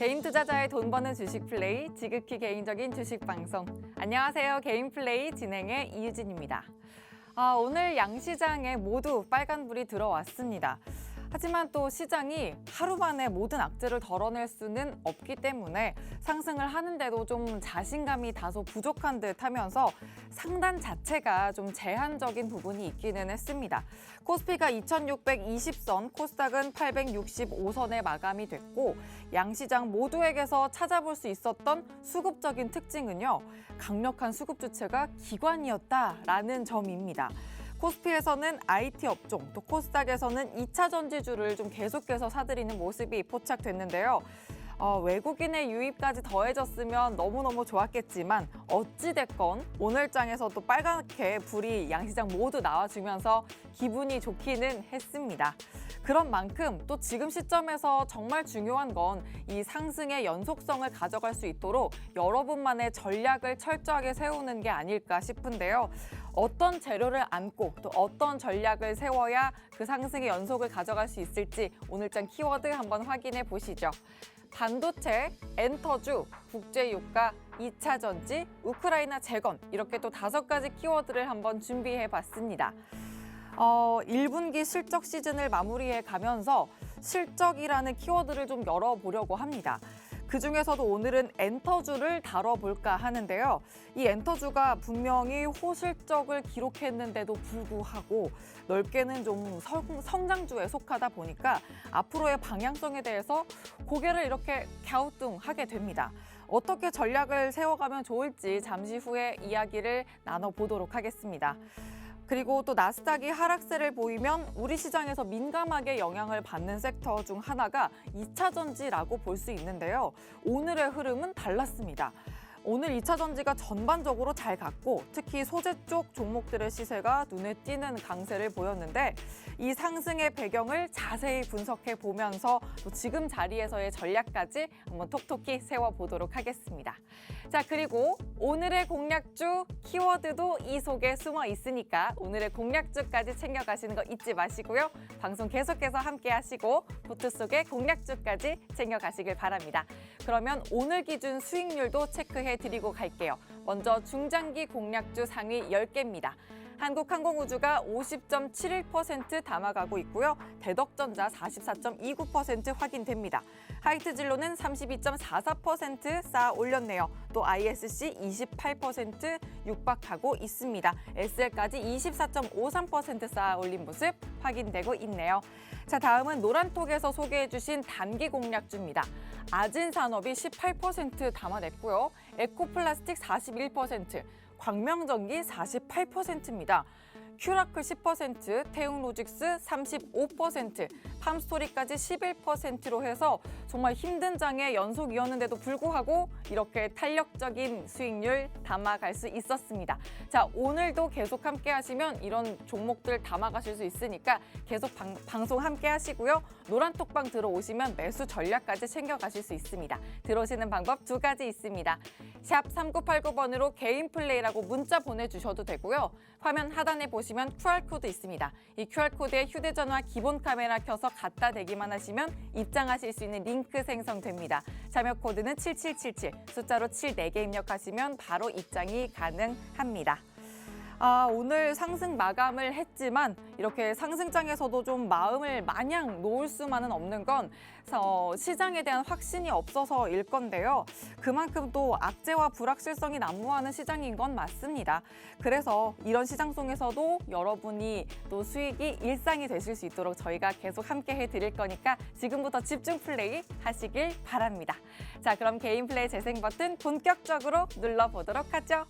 개인 투자자의 돈 버는 주식 플레이, 지극히 개인적인 주식 방송. 안녕하세요. 개인 플레이 진행의 이유진입니다. 오늘 양시장에 모두 빨간불이 들어왔습니다. 하지만 또 시장이 하루 만에 모든 악재를 덜어낼 수는 없기 때문에 상승을 하는데도 좀 자신감이 다소 부족한 듯 하면서 상단 자체가 좀 제한적인 부분이 있기는 했습니다. 코스피가 2620선, 코스닥은 865선에 마감이 됐고 양시장 모두에게서 찾아볼 수 있었던 수급적인 특징은요. 강력한 수급 주체가 기관이었다라는 점입니다. 코스피에서는 IT 업종, 또 코스닥에서는 2차 전지주를 좀 계속해서 사들이는 모습이 포착됐는데요. 외국인의 유입까지 더해졌으면 너무너무 좋았겠지만 어찌됐건 오늘장에서도 빨갛게 불이 양시장 모두 나와주면서 기분이 좋기는 했습니다. 그런 만큼 또 지금 시점에서 정말 중요한 건 이 상승의 연속성을 가져갈 수 있도록 여러분만의 전략을 철저하게 세우는 게 아닐까 싶은데요. 어떤 재료를 안고 또 어떤 전략을 세워야 그 상승의 연속을 가져갈 수 있을지 오늘장 키워드 한번 확인해 보시죠. 반도체, 엔터주, 국제유가, 2차 전지, 우크라이나 재건 이렇게 또 5가지 키워드를 한번 준비해 봤습니다. 1분기 실적 시즌을 마무리해 가면서 실적이라는 키워드를 좀 열어보려고 합니다. 그중에서도 오늘은 엔터주를 다뤄볼까 하는데요. 이 엔터주가 분명히 호실적을 기록했는데도 불구하고 넓게는 좀 성장주에 속하다 보니까 앞으로의 방향성에 대해서 고개를 이렇게 갸우뚱하게 됩니다. 어떻게 전략을 세워가면 좋을지 잠시 후에 이야기를 나눠보도록 하겠습니다. 그리고 또 나스닥이 하락세를 보이면 우리 시장에서 민감하게 영향을 받는 섹터 중 하나가 2차 전지라고 볼 수 있는데요. 오늘의 흐름은 달랐습니다. 오늘 2차 전지가 전반적으로 잘 갔고 특히 소재 쪽 종목들의 시세가 눈에 띄는 강세를 보였는데 이 상승의 배경을 자세히 분석해 보면서 또 지금 자리에서의 전략까지 한번 톡톡히 세워보도록 하겠습니다. 자, 그리고 오늘의 공략주 키워드도 이 속에 숨어 있으니까 오늘의 공략주까지 챙겨가시는 거 잊지 마시고요. 방송 계속해서 함께 하시고 보트 속의 공략주까지 챙겨가시길 바랍니다. 그러면 오늘 기준 수익률도 체크해 드리고 갈게요. 먼저 중장기 공략주 상위 10개입니다. 한국항공우주가 50.71% 담아가고 있고요. 대덕전자 44.29% 확인됩니다. 하이트진로는 32.44% 쌓아 올렸네요. 또 ISC 28% 육박하고 있습니다. SL까지 24.53% 쌓아 올린 모습 확인되고 있네요. 자, 다음은 노란톡에서 소개해주신 단기 공략주입니다. 아진산업이 18% 담아냈고요. 에코플라스틱 41%, 광명전기 48%입니다. 큐라클 10%, 태웅로직스 35%, 팜스토리까지 11%로 해서 정말 힘든 장의 연속이었는데도 불구하고 이렇게 탄력적인 수익률 담아갈 수 있었습니다. 자, 오늘도 계속 함께 하시면 이런 종목들 담아가실 수 있으니까 계속 방송 함께 하시고요. 노란톡방 들어오시면 매수 전략까지 챙겨가실 수 있습니다. 들어오시는 방법 2가지 있습니다. 샵 3989번으로 개인 플레이라고 문자 보내주셔도 되고요. 화면 하단에 보시면 QR코드 있습니다. 이 QR코드에 휴대전화 기본 카메라 켜서 갖다 대기만 하시면 입장하실 수 있는 링크 생성됩니다. 참여 코드는 7777, 숫자로 7 4개 입력하시면 바로 입장이 가능합니다. 오늘 상승 마감을 했지만 이렇게 상승장에서도 좀 마음을 마냥 놓을 수만은 없는 건 시장에 대한 확신이 없어서일 건데요. 그만큼 또 악재와 불확실성이 난무하는 시장인 건 맞습니다. 그래서 이런 시장 속에서도 여러분이 또 수익이 일상이 되실 수 있도록 저희가 계속 함께 해드릴 거니까 지금부터 집중 플레이 하시길 바랍니다. 자, 그럼 개인 플레이 재생 버튼 본격적으로 눌러보도록 하죠.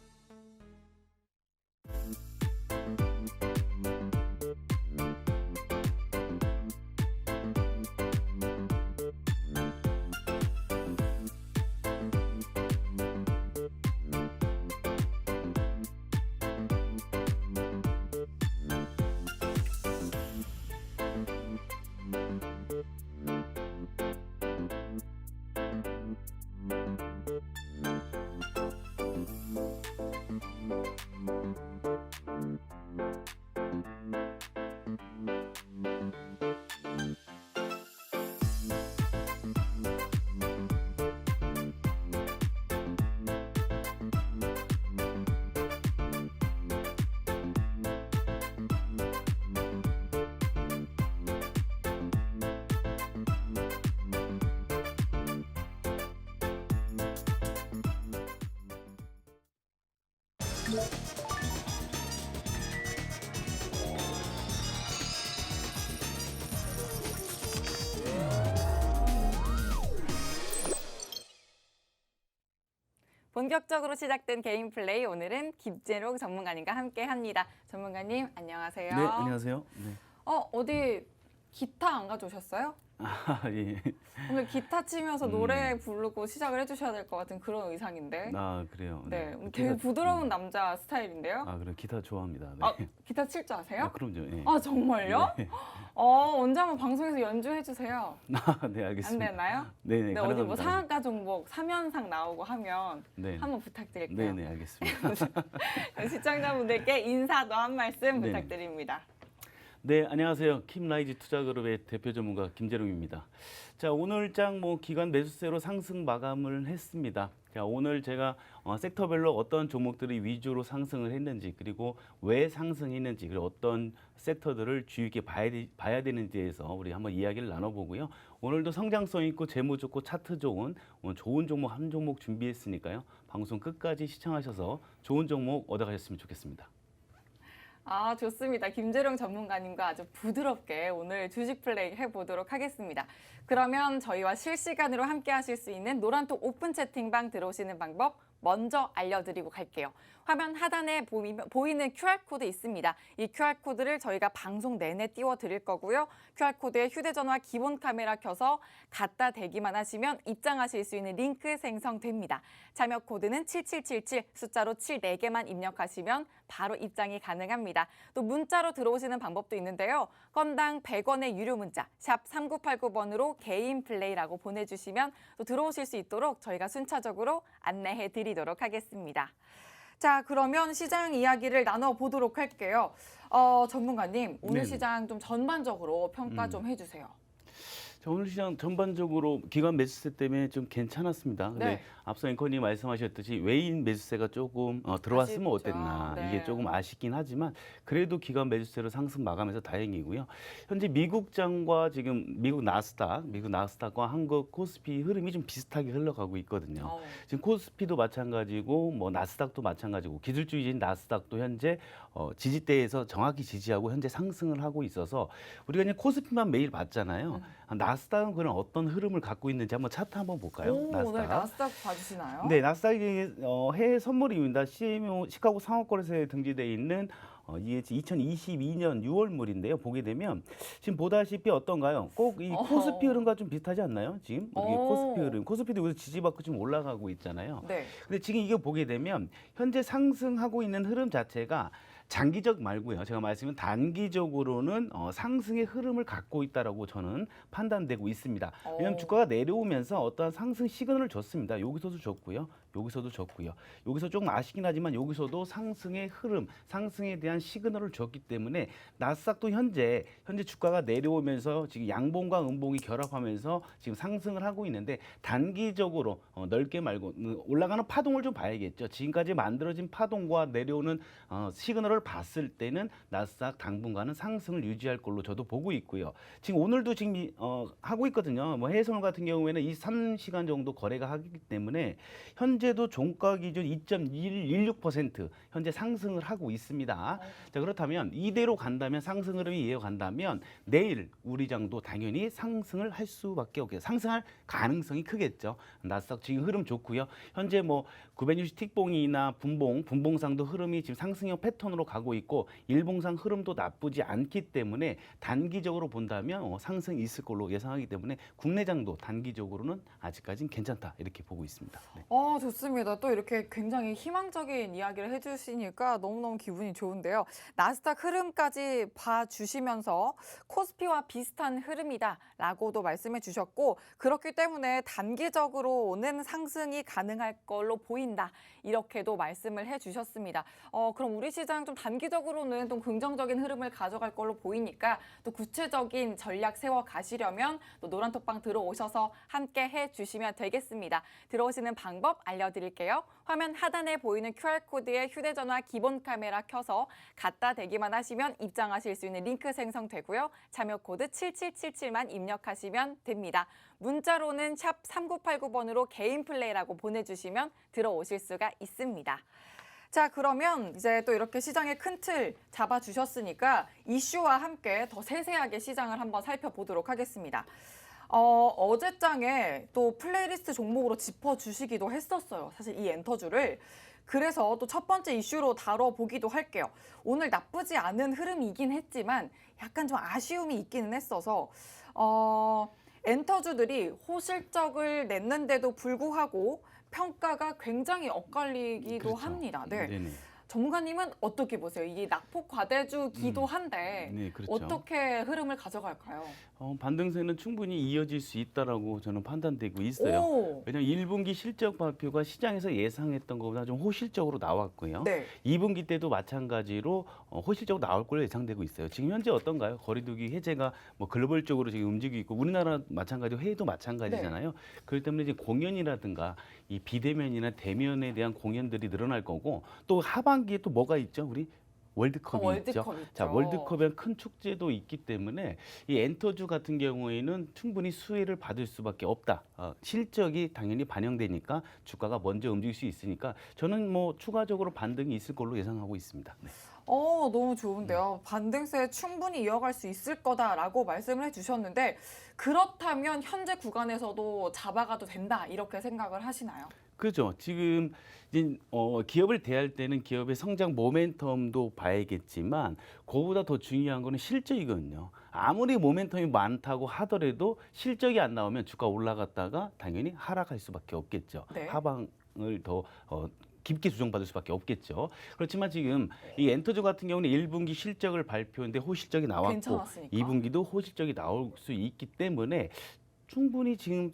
본격적으로 시작된 개인 플레이, 오늘은 김재롱 전문가님과 함께합니다. 전문가님 안녕하세요. 네, 안녕하세요. 네. 어디 기타 안 가져오셨어요? 아, 예. 오늘 기타 치면서 노래 부르고 시작을 해주셔야 될 것 같은 그런 의상인데. 아, 그래요. 네, 되게 부드러운 남자 스타일인데요. 아, 그래. 기타 좋아합니다. 네. 아, 기타 칠 줄 아세요? 아, 그럼요. 예. 아, 정말요? 네. 언제 한번 방송에서 연주해 주세요. 아, 네, 안 알겠습니다. 되나요? 네, 네. 네, 어디 뭐 가능합니다. 상한가 종목 3연상 나오고 하면 네. 한번 부탁드릴게요. 네, 네, 알겠습니다. 시청자분들께 인사도 한 말씀 네. 부탁드립니다. 네, 안녕하세요. 킴라이즈 투자그룹의 대표 전문가 김재롱입니다. 자, 오늘 장 기관 매수세로 상승 마감을 했습니다. 자, 오늘 제가 섹터별로 어떤 종목들이 위주로 상승을 했는지, 그리고 왜 상승했는지, 그리고 어떤 섹터들을 주의 깊게 봐야 되는지에 대해서 우리 한번 이야기를 나눠보고요. 오늘도 성장성 있고 재무 좋고 차트 좋은 좋은 종목 한 종목 준비했으니까요. 방송 끝까지 시청하셔서 좋은 종목 얻어가셨으면 좋겠습니다. 아, 좋습니다. 김재룡 전문가님과 아주 부드럽게 오늘 주식 플레이 해보도록 하겠습니다. 그러면 저희와 실시간으로 함께 하실 수 있는 노란톡 오픈 채팅방 들어오시는 방법 먼저 알려드리고 갈게요. 화면 하단에 보이는 QR코드 있습니다. 이 QR코드를 저희가 방송 내내 띄워드릴 거고요. QR코드에 휴대전화 기본 카메라 켜서 갖다 대기만 하시면 입장하실 수 있는 링크 생성됩니다. 참여 코드는 7777, 숫자로 7 4개만 입력하시면 바로 입장이 가능합니다. 또 문자로 들어오시는 방법도 있는데요. 건당 100원의 유료 문자 샵 3989번으로 개인 플레이라고 보내주시면 또 들어오실 수 있도록 저희가 순차적으로 안내해 드리도록 하겠습니다. 자, 그러면 시장 이야기를 나눠보도록 할게요. 전문가님, 오늘 네네. 시장 좀 전반적으로 평가 좀 해주세요. 자, 오늘 시장 전반적으로 기관 매수세 때문에 좀 괜찮았습니다. 근데 네. 앞서 앵커님 말씀하셨듯이 외인 매수세가 조금 들어왔으면 아쉽죠. 어땠나 네. 이게 조금 아쉽긴 하지만 그래도 기관 매수세로 상승 마감해서 다행이고요. 현재 미국장과 지금 미국 나스닥과 한국 코스피 흐름이 좀 비슷하게 흘러가고 있거든요. 지금 코스피도 마찬가지고 나스닥도 마찬가지고 기술주의인 나스닥도 현재 지지대에서 정확히 지지하고 현재 상승을 하고 있어서 우리가 그냥 코스피만 매일 봤잖아요. 나스닥은 그런 어떤 흐름을 갖고 있는지 한번 차트 한번 볼까요? 오늘 나스닥 봐주시나요? 네, 나스닥이 해외 선물입니다. CMO 시카고 상업거래소에 등재되어 있는 이게 2022년 6월물인데요. 보게 되면 지금 보다시피 어떤가요? 꼭 이 코스피 흐름과 좀 비슷하지 않나요? 지금 이게 코스피 흐름, 코스피도 여기서 지지받고 지금 올라가고 있잖아요. 네. 근데 지금 이거 보게 되면 현재 상승하고 있는 흐름 자체가 장기적 말고요. 제가 말씀은 단기적으로는 상승의 흐름을 갖고 있다라고 저는 판단되고 있습니다. 왜냐하면 주가가 내려오면서 어떠한 상승 시그널을 줬습니다. 여기서도 줬고요. 여기서도 줬고요. 여기서 조금 아쉽긴 하지만 여기서도 상승의 흐름, 상승에 대한 시그널을 줬기 때문에 나스닥도 현재 주가가 내려오면서 지금 양봉과 음봉이 결합하면서 지금 상승을 하고 있는데 단기적으로 넓게 말고 올라가는 파동을 좀 봐야겠죠. 지금까지 만들어진 파동과 내려오는 시그널을 봤을 때는 나스닥 당분간은 상승을 유지할 걸로 저도 보고 있고요. 지금 오늘도 지금 하고 있거든요. 해외선물 같은 경우에는 23시간 정도 거래가 하기 때문에 현재도 종가 기준 2.116% 현재 상승을 하고 있습니다. 자, 그렇다면 이대로 간다면 상승 흐름이 이어간다면 내일 우리 장도 당연히 상승을 할 수밖에 없겠죠. 상승할 가능성이 크겠죠. 나스닥 지금 흐름 좋고요. 현재 960 틱봉이나 분봉상도 흐름이 지금 상승형 패턴으로 가고 있고 일봉상 흐름도 나쁘지 않기 때문에 단기적으로 본다면 상승이 있을 걸로 예상하기 때문에 국내장도 단기적으로는 아직까지는 괜찮다 이렇게 보고 있습니다. 네. 좋습니다. 또 이렇게 굉장히 희망적인 이야기를 해주시니까 너무너무 기분이 좋은데요. 나스닥 흐름까지 봐주시면서 코스피와 비슷한 흐름이다라고도 말씀해 주셨고 그렇기 때문에 단기적으로 오는 상승이 가능할 걸로 보인다. 이렇게도 말씀을 해주셨습니다. 그럼 우리 시장 좀 단기적으로는 좀 긍정적인 흐름을 가져갈 걸로 보이니까 또 구체적인 전략 세워 가시려면 또 노란톡방 들어오셔서 함께 해주시면 되겠습니다. 들어오시는 방법 알려드릴게요. 화면 하단에 보이는 QR코드에 휴대전화 기본 카메라 켜서 갖다 대기만 하시면 입장하실 수 있는 링크 생성되고요. 참여 코드 7777만 입력하시면 됩니다. 문자로는 샵 3989번으로 개인 플레이라고 보내주시면 들어오실 수가 있습니다. 자, 그러면 이제 또 이렇게 시장의 큰 틀 잡아주셨으니까 이슈와 함께 더 세세하게 시장을 한번 살펴보도록 하겠습니다. 어제장에 또 플레이리스트 종목으로 짚어주시기도 했었어요. 사실 이 엔터주를. 그래서 또 첫 번째 이슈로 다뤄보기도 할게요. 오늘 나쁘지 않은 흐름이긴 했지만 약간 좀 아쉬움이 있기는 했어서 엔터주들이 호실적을 냈는데도 불구하고 평가가 굉장히 엇갈리기도 그렇죠. 합니다. 네. 네네. 전문가님은 어떻게 보세요? 이게 낙폭 과대주기도 한데 네, 그렇죠. 어떻게 흐름을 가져갈까요? 반등세는 충분히 이어질 수 있다라고 저는 판단되고 있어요. 오, 왜냐하면 1분기 실적 발표가 시장에서 예상했던 것보다 좀 호실적으로 나왔고요. 네. 2분기 때도 마찬가지로 호실적으로 나올 걸로 예상되고 있어요. 지금 현재 어떤가요? 거리두기 해제가 뭐 글로벌적으로 지금 움직이고 있고 우리나라 마찬가지로 해외도 마찬가지잖아요. 그렇기 때문에 이제 공연이라든가 이 비대면이나 대면에 대한 공연들이 늘어날 거고 또 하반기에 또 뭐가 있죠? 우리 월드컵이 있죠. 월드컵 있죠. 자, 월드컵에 큰 축제도 있기 때문에 이 엔터주 같은 경우에는 충분히 수혜를 받을 수밖에 없다. 실적이 당연히 반영되니까 주가가 먼저 움직일 수 있으니까 저는 뭐 추가적으로 반등이 있을 걸로 예상하고 있습니다. 네. 너무 좋은데요. 반등세 충분히 이어갈 수 있을 거다라고 말씀을 해주셨는데 그렇다면 현재 구간에서도 잡아가도 된다 이렇게 생각을 하시나요? 그렇죠. 지금 이제 기업을 대할 때는 기업의 성장 모멘텀도 봐야겠지만 그보다 더 중요한 거는 실적이거든요. 아무리 모멘텀이 많다고 하더라도 실적이 안 나오면 주가 올라갔다가 당연히 하락할 수밖에 없겠죠. 네. 하방을 더 깊게 조정받을 수밖에 없겠죠. 그렇지만 지금 이 엔터주 같은 경우는 1분기 실적을 발표했는데 호실적이 나왔고 괜찮았으니까. 2분기도 호실적이 나올 수 있기 때문에 충분히 지금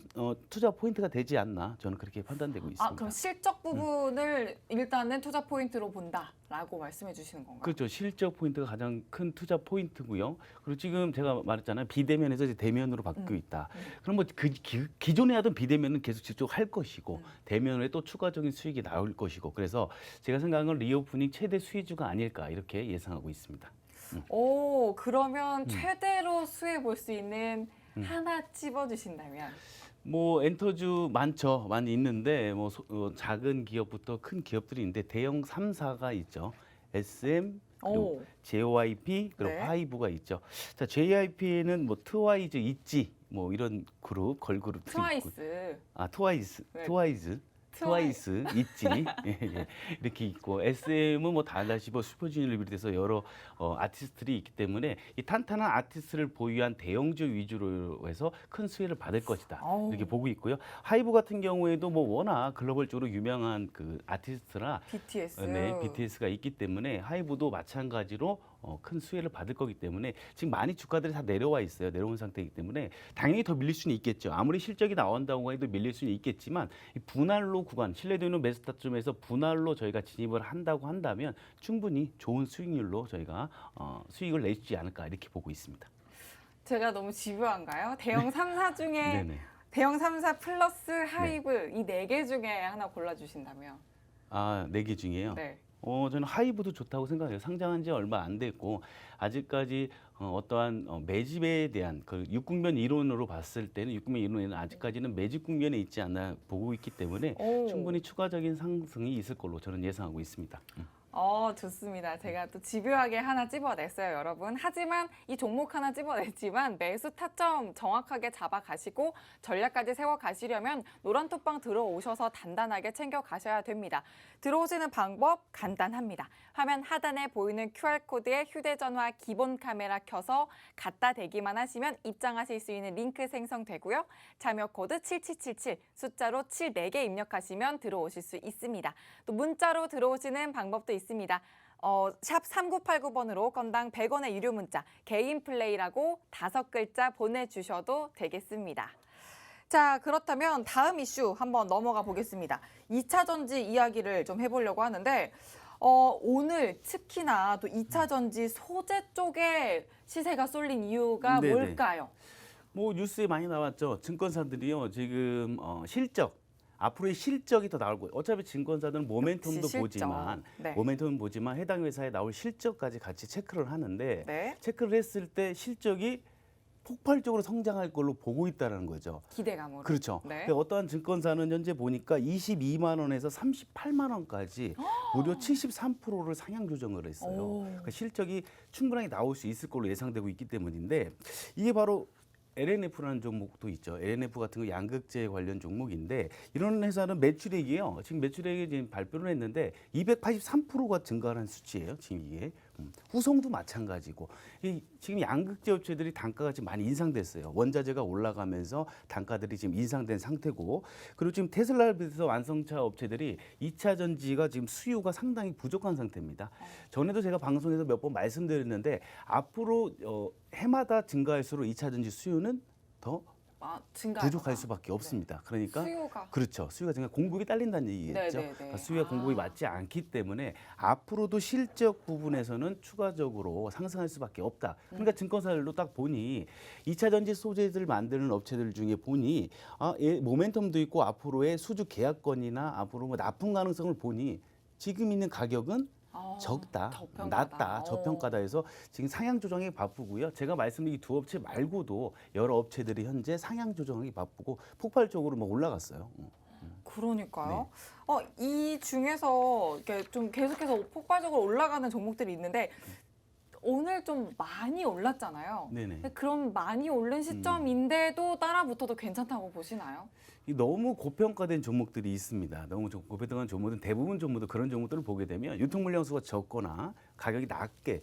투자 포인트가 되지 않나 저는 그렇게 판단되고 있습니다. 그럼 실적 부분을 일단은 투자 포인트로 본다라고 말씀해 주시는 건가요? 그렇죠. 실적 포인트가 가장 큰 투자 포인트고요. 그리고 지금 제가 말했잖아요. 비대면에서 이제 대면으로 바뀌고 있다. 그럼 뭐 기존에 하던 비대면은 계속 지속할 것이고 대면에 또 추가적인 수익이 나올 것이고 그래서 제가 생각하는 건 리오프닝 최대 수혜주가 아닐까 이렇게 예상하고 있습니다. 오, 그러면 최대로 수혜 볼 수 있는 하나 찝어주신다면? 뭐 엔터주 많죠. 많이 있는데 뭐 작은 기업부터 큰 기업들이 있는데 대형 3사가 있죠. SM 그리고 오, JYP 그리고 네. 화이브가 있죠. 자, JYP에는 뭐 트와이즈 있지 뭐 이런 그룹 걸그룹들이 있고 트와이스. 트와이스 네. 트와이스 있지 예, 예. 이렇게 있고 SM은 뭐 다다시버 슈퍼주니어를 비롯해서 여러 아티스트들이 있기 때문에 이 탄탄한 아티스트를 보유한 대형주 위주로 해서 큰 수혜를 받을 것이다 어우. 이렇게 보고 있고요. 하이브 같은 경우에도 뭐 워낙 글로벌적으로 유명한 그 아티스트라 BTS. 네, BTS가 있기 때문에 하이브도 마찬가지로 큰 수혜를 받을 거기 때문에 지금 많이 주가들이 다 내려와 있어요. 내려온 상태이기 때문에 당연히 더 밀릴 수는 있겠죠. 아무리 실적이 나온다고 해도 밀릴 수는 있겠지만 이 분할로 구간, 신뢰도 있는 매수타점에서 분할로 저희가 진입을 한다고 한다면 충분히 좋은 수익률로 저희가 수익을 낼 수 있지 않을까 이렇게 보고 있습니다. 제가 너무 집요한가요? 대형 3사 중에 네네. 대형 3사 플러스 하이브 이 네 개 중에 하나 골라주신다면? 아, 4개 중에요. 네. 저는 하이브도 좋다고 생각해요. 상장한 지 얼마 안 됐고 아직까지 어떠한 매집에 대한 그 육국면 이론으로 봤을 때는 육국면 이론에는 아직까지는 매집 국면에 있지 않나 보고 있기 때문에 오. 충분히 추가적인 상승이 있을 걸로 저는 예상하고 있습니다. 좋습니다. 제가 또 집요하게 하나 찝어냈어요, 여러분. 하지만 이 종목 하나 찝어냈지만 매수 타점 정확하게 잡아가시고 전략까지 세워가시려면 노란톡방 들어오셔서 단단하게 챙겨가셔야 됩니다. 들어오시는 방법 간단합니다. 화면 하단에 보이는 QR코드에 휴대전화 기본 카메라 켜서 갖다 대기만 하시면 입장하실 수 있는 링크 생성되고요. 참여 코드 7777 숫자로 7 4개 입력하시면 들어오실 수 있습니다. 또 문자로 들어오시는 방법도 있습니다. 샵 3989번으로 건당 100원의 유료 문자 개인 플레이라고 5글자 보내주셔도 되겠습니다. 자, 그렇다면 다음 이슈 한번 넘어가 보겠습니다. 2차 전지 이야기를 좀 해보려고 하는데 오늘 특히나 또 2차 전지 소재 쪽에 시세가 쏠린 이유가 네네. 뭘까요? 뭐 뉴스에 많이 나왔죠. 증권사들이요 지금 앞으로의 실적이 더 나올 거예요. 어차피 증권사들은 모멘텀도 역시 실적. 보지만 네. 모멘텀은 보지만 해당 회사에 나올 실적까지 같이 체크를 하는데 네. 체크를 했을 때 실적이 폭발적으로 성장할 걸로 보고 있다는 거죠. 기대감으로. 그렇죠. 네. 근데 어떠한 증권사는 현재 보니까 22만 원에서 38만 원까지 무려 73%를 상향 조정을 했어요. 오. 그러니까 실적이 충분하게 나올 수 있을 걸로 예상되고 있기 때문인데 이게 바로 LNF라는 종목도 있죠. LNF 같은 거 양극재 관련 종목인데 이런 회사는 매출액이요. 지금 매출액이 지금 발표를 했는데 283%가 증가한 수치예요. 지금 이게 후송도 마찬가지고 지금 양극재 업체들이 단가가 지금 많이 인상됐어요. 원자재가 올라가면서 단가들이 지금 인상된 상태고 그리고 지금 테슬라를 비롯해서 완성차 업체들이 2차 전지가 지금 수요가 상당히 부족한 상태입니다. 전에도 제가 방송에서 몇 번 말씀드렸는데 앞으로 해마다 증가할수록 2차 전지 수요는 더 부족할 수밖에 없습니다. 그러니까 수요가 그렇죠. 수요가 증가, 공급이 딸린다는 얘기겠죠. 네네네. 그러니까 수요와 공급이 맞지 않기 때문에 앞으로도 실적 부분에서는 추가적으로 상승할 수밖에 없다. 그러니까 증권사들도 딱 보니 2차 전지 소재들 만드는 업체들 중에 보니 모멘텀도 있고 앞으로의 수주 계약건이나 앞으로 뭐 납품 가능성을 보니 지금 있는 가격은 적다, 저평가다. 낮다, 저평가다 해서 지금 상향 조정이 바쁘고요. 제가 말씀드린 이 두 업체 말고도 여러 업체들이 현재 상향 조정이 바쁘고 폭발적으로 막 올라갔어요. 그러니까요. 이 중에서 이렇게 좀 계속해서 폭발적으로 올라가는 종목들이 있는데 오늘 좀 많이 올랐잖아요. 네네. 근데 그럼 많이 오른 시점인데도 따라붙어도 괜찮다고 보시나요? 너무 고평가된 종목들이 있습니다. 너무 고평가된 종목은 대부분 종목도 그런 종목들을 보게 되면 유통 물량 수가 적거나 가격이 낮게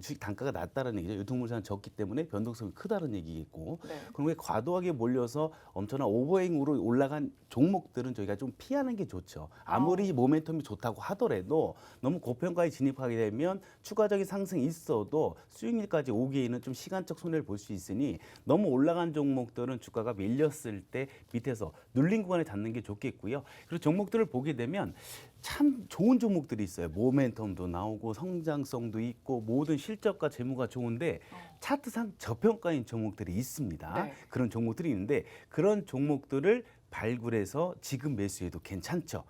주식 단가가 낮다는 얘기죠. 유통 물량이 적기 때문에 변동성이 크다는 얘기겠고 네. 그런 게 과도하게 몰려서 엄청난 오버행으로 올라간 종목들은 저희가 좀 피하는 게 좋죠. 아무리 모멘텀이 좋다고 하더라도 너무 고평가에 진입하게 되면 추가적인 상승이 있어도 수익률까지 오기에는 좀 시간적 손해를 볼 수 있으니 너무 올라간 종목들은 주가가 밀렸을 때 밑에서 눌린 구간에 잡는 게 좋겠고요. 그리고 종목들을 보게 되면 참 좋은 종목들이 있어요. 모멘텀도 나오고 성장성도 있고 모든 실적과 재무가 좋은데 차트상 저평가인 종목들이 있습니다. 네. 그런 종목들이 있는데 그런 종목들을 발굴해서 지금 매수해도 괜찮죠.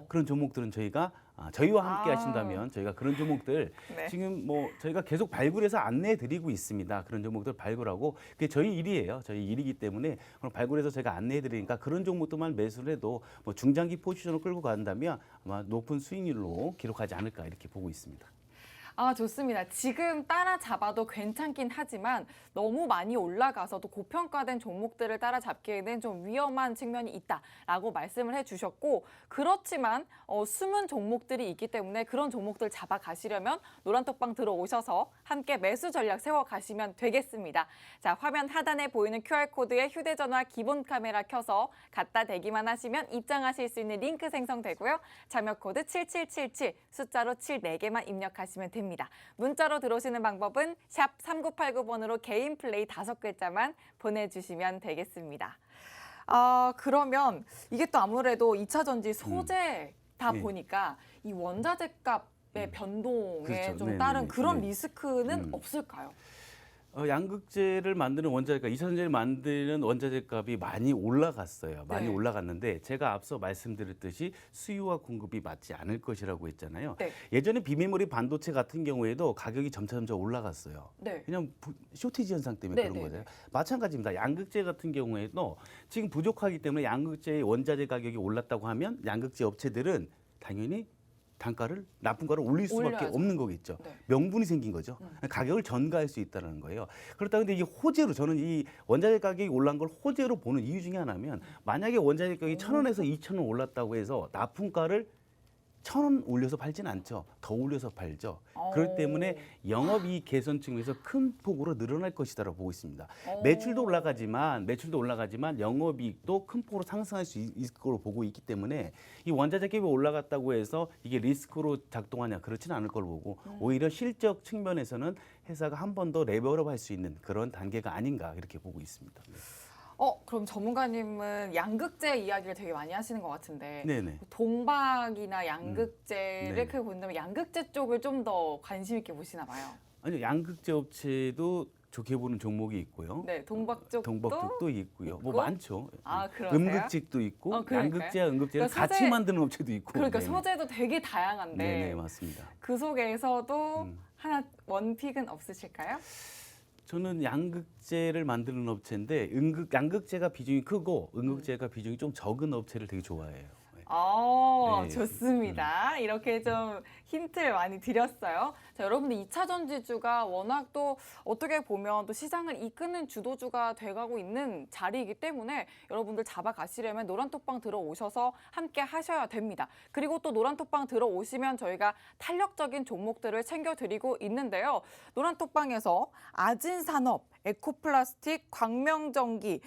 그런 종목들은 저희와 함께 하신다면 저희가 그런 종목들 네. 지금 뭐 저희가 계속 발굴해서 안내해 드리고 있습니다. 그런 종목들 발굴하고 그게 저희 일이에요. 저희 일이기 때문에 그럼 발굴해서 제가 안내해 드리니까 그런 종목들만 매수를 해도 뭐 중장기 포지션을 끌고 간다면 아마 높은 수익률로 기록하지 않을까 이렇게 보고 있습니다. 좋습니다. 지금 따라잡아도 괜찮긴 하지만 너무 많이 올라가서 또 고평가된 종목들을 따라잡기에는 좀 위험한 측면이 있다라고 말씀을 해주셨고 그렇지만 숨은 종목들이 있기 때문에 그런 종목들 잡아가시려면 노란톡방 들어오셔서 함께 매수 전략 세워가시면 되겠습니다. 자, 화면 하단에 보이는 QR코드에 휴대전화 기본 카메라 켜서 갖다 대기만 하시면 입장하실 수 있는 링크 생성되고요. 참여 코드 7777 숫자로 7 4개만 입력하시면 됩니다. 문자로 들어오시는 방법은 샵 3989번으로 개인 플레이 5글자만 보내주시면 되겠습니다. 그러면 이게 또 아무래도 2차 전지 소재다 예. 보니까 이 원자재 값의 변동에 그렇죠. 좀 네네네. 따른 그런 네. 리스크는 없을까요? 양극재를 만드는 원자재가 2차 전지를 만드는 원자재 값이 많이 올라갔어요. 많이 네. 올라갔는데 제가 앞서 말씀드렸듯이 수요와 공급이 맞지 않을 것이라고 했잖아요. 네. 예전에 비메모리 반도체 같은 경우에도 가격이 점점 올라갔어요. 네. 그냥 쇼티지 현상 때문에 네, 그런 네, 거죠. 마찬가지입니다. 양극재 같은 경우에도 지금 부족하기 때문에 양극재의 원자재 가격이 올랐다고 하면 양극재 업체들은 당연히 단가를 납품가를 올릴 수밖에 올려야죠. 없는 거겠죠. 네. 명분이 생긴 거죠. 가격을 전가할 수 있다는 거예요. 그렇다 근데 이게 호재로 저는 이 원자재 가격이 올란 걸 호재로 보는 이유 중에 하나면 만약에 원자재 가격이 1,000원에서 2,000원 올랐다고 해서 납품가를 1,000원 올려서 팔진 않죠. 더 올려서 팔죠. 그렇기 때문에 영업이익 개선 측면에서 큰 폭으로 늘어날 것이다라고 보고 있습니다. 매출도 올라가지만 영업이익도 큰 폭으로 상승할 수 있을 거로 보고 있기 때문에 이 원자재 값이 올라갔다고 해서 이게 리스크로 작동하냐 그렇지는 않을 걸 보고 오히려 실적 측면에서는 회사가 한 번 더 레벨업 할 수 있는 그런 단계가 아닌가 이렇게 보고 있습니다. 그럼 전문가님은 양극재 이야기를 되게 많이 하시는 것 같은데 네네. 동박이나 양극재를 네네. 크게 본다면 양극재 쪽을 좀 더 관심 있게 보시나 봐요. 아니요, 양극재 업체도 좋게 보는 종목이 있고요. 네, 동박 쪽도 동박 쪽도 있고요. 뭐 있고? 많죠. 그러세요? 음극직도 있고 그러니까요. 양극재와 음극재를 그러니까 같이 소재- 만드는 업체도 있고. 그러니까 네네. 소재도 되게 다양한데 네네, 맞습니다. 그 속에서도 하나 원픽은 없으실까요? 저는 양극재를 만드는 업체인데 양극재가 비중이 크고 음극재가 비중이 좀 적은 업체를 되게 좋아해요. 네. 네. 좋습니다. 이렇게 좀 힌트를 많이 드렸어요. 자, 여러분들 2차 전지주가 워낙 또 어떻게 보면 또 시장을 이끄는 주도주가 돼가고 있는 자리이기 때문에 여러분들 잡아가시려면 노란톡방 들어오셔서 함께 하셔야 됩니다. 그리고 또 노란톡방 들어오시면 저희가 탄력적인 종목들을 챙겨드리고 있는데요. 노란톡방에서 아진산업, 에코플라스틱, 광명전기,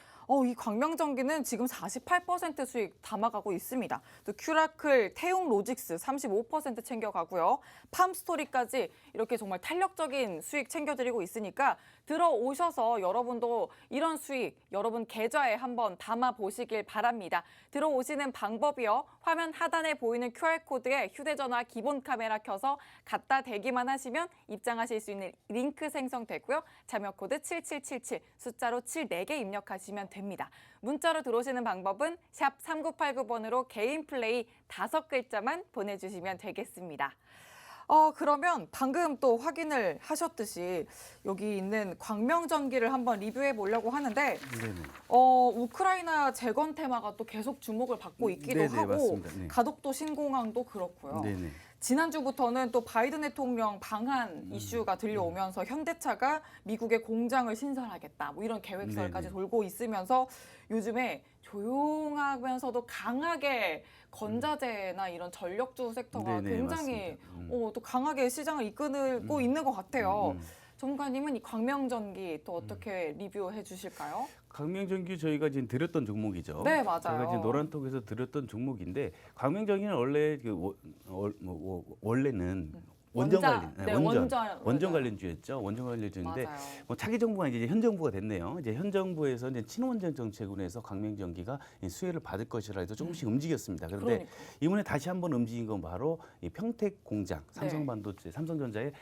이 광명전기는 지금 48% 수익 담아가고 있습니다. 또 큐라클, 태웅로직스 35% 챙겨가고요. 팜스토리까지 이렇게 정말 탄력적인 수익 챙겨드리고 있으니까 들어오셔서 여러분도 이런 수익 여러분 계좌에 한번 담아보시길 바랍니다. 들어오시는 방법이요. 화면 하단에 보이는 QR코드에 휴대전화 기본 카메라 켜서 갖다 대기만 하시면 입장하실 수 있는 링크 생성되고요. 자녀코드 7777 숫자로 74개 입력하시면 됩니다. 문자로 들어오시는 방법은 샵 3989번으로 개인 플레이 5글자만 보내주시면 되겠습니다. 그러면 방금 또 확인을 하셨듯이 여기 있는 광명전기를 한번 리뷰해 보려고 하는데 네네. 우크라이나 재건 테마가 또 계속 주목을 받고 있기도 네네, 하고 맞습니다. 네. 가덕도 신공항도 그렇고요. 네네. 지난주부터는 또 바이든 대통령 방한 이슈가 들려오면서 현대차가 미국에 공장을 신설하겠다. 뭐 이런 계획설까지 네네. 돌고 있으면서 요즘에 조용하면서도 강하게 건자재나 이런 전력주 섹터가 네네, 굉장히 맞습니다. 또 강하게 시장을 이끌고 있는 것 같아요. 음. 전문가님은 이 광명전기 또 어떻게 리뷰해 주실까요? 광명전기 저희가 지금 드렸던 종목이죠. 네, 맞아요. 저희가 지금 노란톡에서 드렸던 종목인데 광명전기는 원래 원래는 원전 관련, 네, 원전 관련주였죠. 원전 관련주인데 맞아요. 뭐 차기 정부가 이제 현 정부가 됐네요. 이제 현 정부에서 이제 친원전 정책으로 해서 광명전기가 수혜를 받을 것이라 해서 조금씩 움직였습니다. 그런데 그러니까. 이번에 다시 한번 움직인 건 바로 이 평택 공장, 네. 삼성반도체, 삼성전자의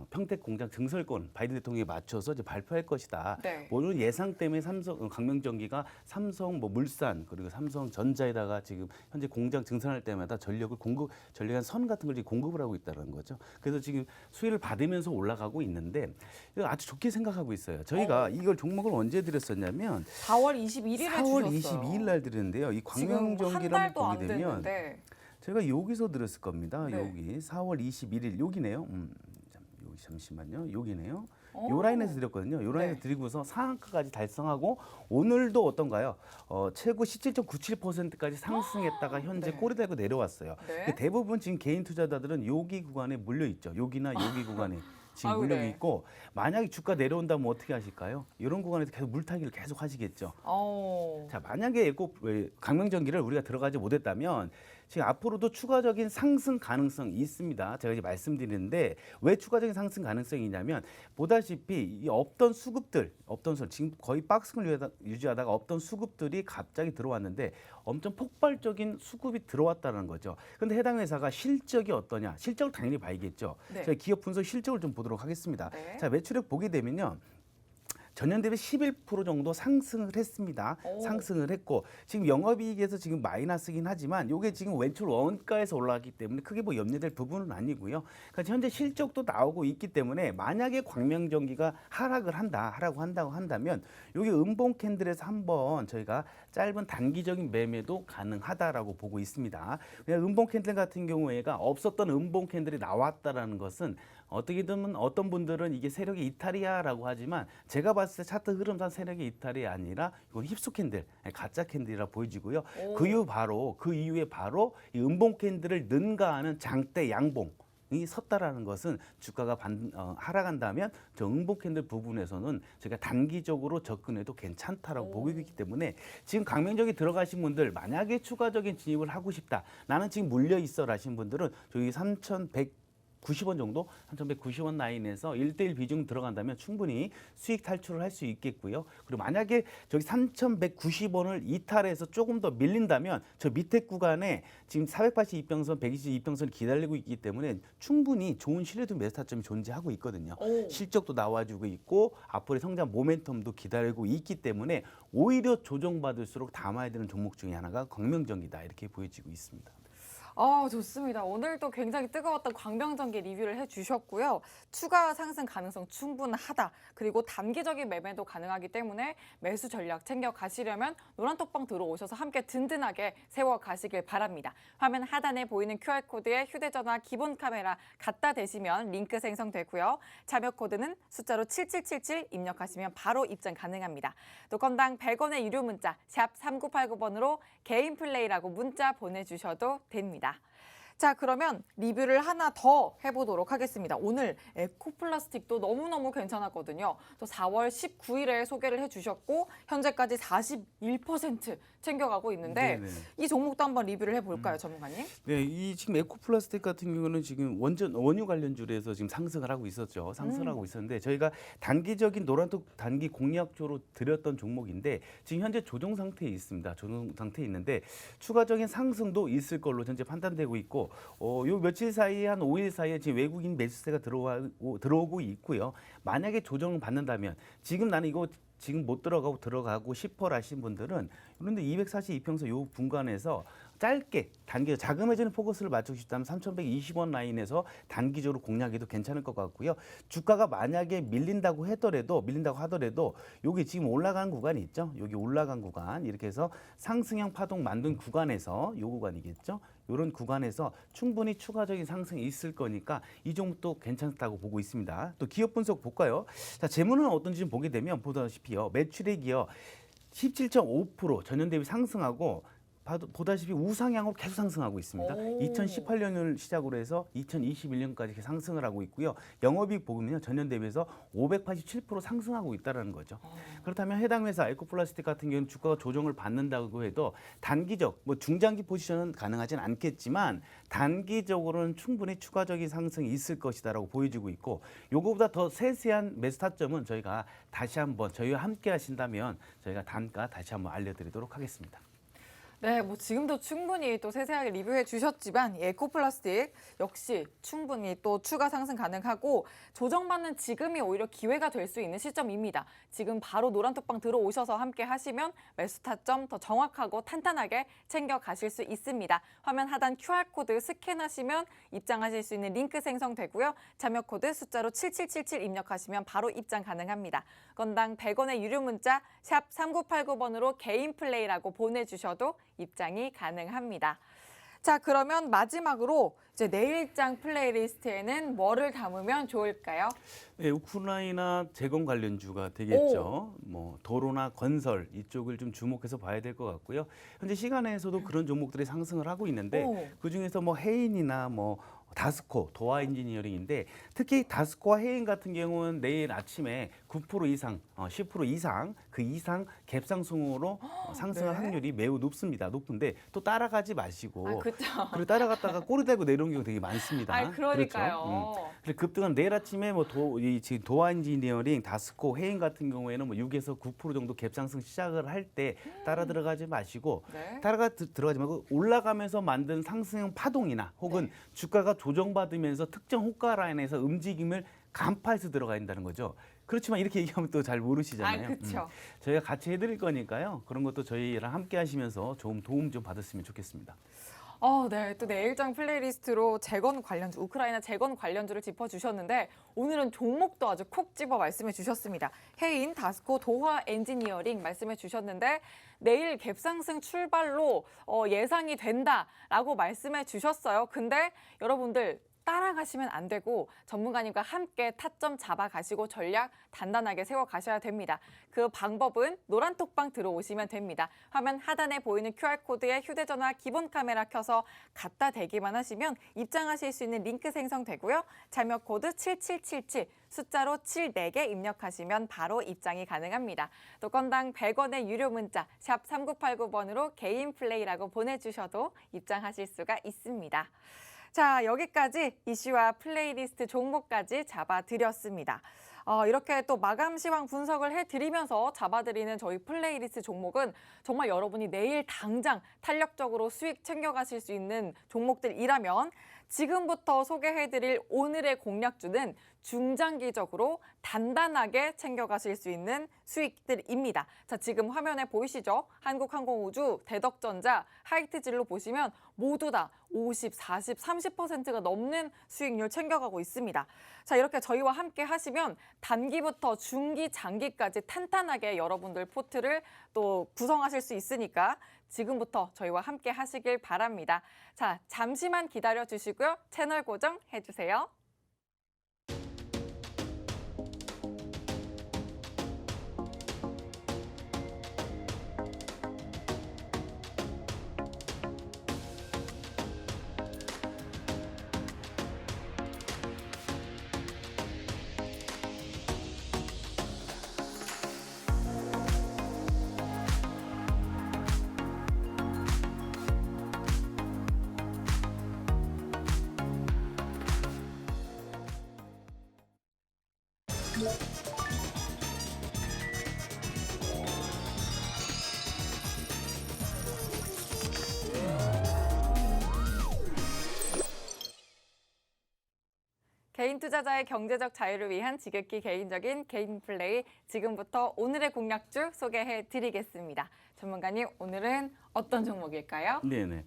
평택 공장 증설권 바이든 대통령에 맞춰서 이제 발표할 것이다. 네. 모든 예상 때문에 광명전기가 삼성, 물산 그리고 삼성전자에다가 지금 현재 공장 증설할 때마다 전력을 전력한 선 같은 걸 지금 공급을 하고 있다는 거죠. 그래서 지금 수혜를 받으면서 올라가고 있는데 이거 아주 좋게 생각하고 있어요. 저희가 이걸 종목을 언제 드렸었냐면 4월 21일에 4월 주셨어요. 22일 날 드렸는데요. 이 광명전기를 한 한번 달도 안 보게 되면 됐는데. 제가 여기서 들었을 겁니다. 네. 여기 4월 21일 여기네요. 여기 잠시만요. 여기네요. 오. 요 라인에서 드렸거든요. 요 라인에서 네. 드리고서 상한가까지 달성하고 오늘도 어떤가요? 최고 17.97%까지 상승했다가 현재 네. 꼬리 달고 내려왔어요. 네. 대부분 지금 개인 투자자들은 여기 구간에 물려 있죠. 여기나 여기 구간에 지금 아유, 물려 네. 있고 만약에 주가 내려온다면 어떻게 하실까요? 이런 구간에서 계속 물타기를 계속 하시겠죠. 자, 만약에 광명전기를 우리가 들어가지 못했다면 지금 앞으로도 추가적인 상승 가능성이 있습니다. 제가 이제 말씀드리는데 왜 추가적인 상승 가능성이 있냐면 보다시피 이 없던 수급들, 지금 거의 박스권을 유지하다가 없던 수급들이 갑자기 들어왔는데 엄청 폭발적인 수급이 들어왔다는 거죠. 그런데 해당 회사가 실적이 어떠냐? 실적을 당연히 봐야겠죠. 네. 제가 기업 분석 실적을 좀 보도록 하겠습니다. 네. 자, 매출액 보게 되면요. 전년 대비 11% 정도 상승을 했습니다. 오. 상승을 했고 지금 영업이익에서 지금 마이너스긴 하지만 이게 지금 왼출 원가에서 올라왔기 때문에 크게 뭐 염려될 부분은 아니고요. 그러니까 현재 실적도 나오고 있기 때문에 만약에 광명전기가 하락을 한다고 한다면 여기 음봉 캔들에서 한번 저희가 짧은 단기적인 매매도 가능하다라고 보고 있습니다. 그냥 음봉 캔들 같은 경우에가 없었던 음봉 캔들이 나왔다라는 것은 어떻게든 어떤 분들은 이게 세력의 이탈이야라고 하지만 제가 봤을 때 차트 흐름상 세력의 이탈이 아니라 이건 힙소 캔들, 가짜 캔들이라 보여지고요. 오. 그 이후에 바로 이 음봉 캔들을 능가하는 장대 양봉이 섰다라는 것은 주가가 하락한다면 저 음봉 캔들 부분에서는 저희가 단기적으로 접근해도 괜찮다라고 보고 있기 때문에 지금 강명적이 들어가신 분들 만약에 추가적인 진입을 하고 싶다. 나는 지금 물려 있어라신 분들은 저기 3,190원 정도, 3,190원 라인에서 1대1 비중 들어간다면 충분히 수익 탈출을 할 수 있겠고요. 그리고 만약에 저기 3,190원을 이탈해서 조금 더 밀린다면 저 밑에 구간에 지금 482평선, 122평선이 기다리고 있기 때문에 충분히 좋은 신뢰도 매수 타점이 존재하고 있거든요. 오. 실적도 나와주고 있고 앞으로의 성장 모멘텀도 기다리고 있기 때문에 오히려 조정받을수록 담아야 되는 종목 중에 하나가 광명전기다 이렇게 보여지고 있습니다. 좋습니다. 오늘도 굉장히 뜨거웠던 광명전기 리뷰를 해주셨고요. 추가 상승 가능성 충분하다. 그리고 단기적인 매매도 가능하기 때문에 매수 전략 챙겨가시려면 노란톡방 들어오셔서 함께 든든하게 세워가시길 바랍니다. 화면 하단에 보이는 QR코드에 휴대전화 기본 카메라 갖다 대시면 링크 생성되고요. 참여 코드는 숫자로 7777 입력하시면 바로 입장 가능합니다. 또 건당 100원의 유료 문자 샵 3989번으로 개인 플레이라고 문자 보내주셔도 됩니다. 자, 그러면 리뷰를 하나 더 해보도록 하겠습니다. 오늘 에코플라스틱도 너무너무 괜찮았거든요. 또 4월 19일에 소개를 해주셨고 현재까지 41% 챙겨가고 있는데 네네. 이 종목도 한번 리뷰를 해볼까요, 전문가님? 네, 이 지금 에코플라스틱 같은 경우는 지금 원유 관련주에서 지금 상승을 하고 있었죠. 상승을 하고 있었는데 저희가 단기적인 노란톡 단기 공략주로 드렸던 종목인데 지금 현재 조정 상태에 있습니다. 조정 상태에 있는데 추가적인 상승도 있을 걸로 현재 판단되고 있고 요 며칠 사이에 한 5일 사이에 지금 외국인 매수세가 들어오고 있고요. 만약에 조정을 받는다면 지금 나는 이거 지금 못 들어가고 싶어 하신 분들은 그런데 242평선 요 분간에서 짧게 단기 자금해지는 포커스를 맞추고 싶다면 3,120원 라인에서 단기적으로 공략해도 괜찮을 것 같고요. 주가가 만약에 밀린다고 하더라도 여기 지금 올라간 구간이 있죠. 여기 올라간 구간 이렇게 해서 상승형 파동 만든 구간에서 요 구간이겠죠. 이런 구간에서 충분히 추가적인 상승이 있을 거니까 이 종목도 괜찮다고 보고 있습니다. 또 기업 분석 볼까요? 자, 재무는 어떤지 좀 보게 되면 보다시피요. 매출액이요. 17.5% 전년 대비 상승하고 보다시피 우상향으로 계속 상승하고 있습니다. 2018년을 시작으로 해서 2021년까지 이렇게 상승을 하고 있고요. 영업이익 보면요. 전년 대비해서 587% 상승하고 있다는 거죠. 그렇다면 해당 회사 에코플라스틱 같은 경우는 주가가 조정을 받는다고 해도 단기적, 중장기 포지션은 가능하진 않겠지만 단기적으로는 충분히 추가적인 상승이 있을 것이다라고 보여지고 있고 요거보다 더 세세한 매수 타점은 저희가 다시 한번 저희와 함께 하신다면 저희가 단가 다시 한번 알려드리도록 하겠습니다. 네, 지금도 충분히 또 세세하게 리뷰해 주셨지만 에코플라스틱 역시 충분히 또 추가 상승 가능하고 조정받는 지금이 오히려 기회가 될 수 있는 시점입니다. 지금 바로 노란톡방 들어오셔서 함께 하시면 매수 타점 더 정확하고 탄탄하게 챙겨 가실 수 있습니다. 화면 하단 QR코드 스캔하시면 입장하실 수 있는 링크 생성되고요. 참여 코드 숫자로 7777 입력하시면 바로 입장 가능합니다. 건당 100원의 유료 문자 샵 3989번으로 개인 플레이라고 보내주셔도 입장이 가능합니다. 자, 그러면 마지막으로 이제 내일장 플레이리스트에는 뭐를 담으면 좋을까요? 네, 우크라이나 재건 관련주가 되겠죠. 도로나 건설 이쪽을 좀 주목해서 봐야 될 것 같고요. 현재 시간에서도 그런 종목들이 상승을 하고 있는데 그 중에서 해인이나 다스코, 도화 엔지니어링인데 특히 다스코와 해인 같은 경우는 내일 아침에 9% 이상, 10% 이상 그 이상 갭상승으로 상승할 확률이 매우 높은데 또 따라가지 마시고 그렇죠. 그리고 따라갔다가 꼬리 달고 내려오는 경우 되게 많습니다. 그러니까요. 그렇죠? 그래서 급등한 내일 아침에 지금 도화 엔지니어링, 다스코, 해인 같은 경우에는 6에서 9% 정도 갭상승 시작을 할 때 따라 들어가지 마시고 들어가지 말고 올라가면서 만든 상승형 파동이나 혹은 주가가 조정받으면서 특정 호가 라인에서 움직임을 간파해서 들어가야 된다는 거죠. 그렇지만 이렇게 얘기하면 또 잘 모르시잖아요. 그렇죠. 저희가 같이 해드릴 거니까요. 그런 것도 저희랑 함께 하시면서 도움 좀 받았으면 좋겠습니다. 네. 또 내일장 플레이리스트로 재건 관련주, 우크라이나 재건 관련주를 짚어주셨는데 오늘은 종목도 아주 콕 집어 말씀해 주셨습니다. 해인, 다스코, 도화 엔지니어링 말씀해 주셨는데 내일 갭상승 출발로 예상이 된다라고 말씀해 주셨어요. 근데 여러분들 따라가시면 안 되고 전문가님과 함께 타점 잡아가시고 전략 단단하게 세워가셔야 됩니다. 그 방법은 노란톡방 들어오시면 됩니다. 화면 하단에 보이는 QR코드에 휴대전화 기본 카메라 켜서 갖다 대기만 하시면 입장하실 수 있는 링크 생성되고요. 참여 코드 7777 숫자로 74개 입력하시면 바로 입장이 가능합니다. 또 건당 100원의 유료 문자 샵 3989번으로 개인 플레이라고 보내주셔도 입장하실 수가 있습니다. 자, 여기까지 이슈와 플레이리스트 종목까지 잡아드렸습니다. 이렇게 또 마감 시황 분석을 해드리면서 잡아드리는 저희 플레이리스트 종목은 정말 여러분이 내일 당장 탄력적으로 수익 챙겨가실 수 있는 종목들이라면 지금부터 소개해드릴 오늘의 공략주는 중장기적으로 단단하게 챙겨가실 수 있는 수익들입니다. 자, 지금 화면에 보이시죠? 한국항공우주, 대덕전자, 하이트진로 보시면 모두 다 50, 40, 30%가 넘는 수익률 챙겨가고 있습니다. 자, 이렇게 저희와 함께 하시면 단기부터 중기, 장기까지 탄탄하게 여러분들 포트를 또 구성하실 수 있으니까 지금부터 저희와 함께 하시길 바랍니다. 자, 잠시만 기다려 주시고요. 채널 고정해 주세요. 개인 투자자의 경제적 자유를 위한 지극히 개인적인 개인 플레이, 지금부터 오늘의 공략주 소개해 드리겠습니다. 전문가님, 오늘은 어떤 종목일까요? 네네.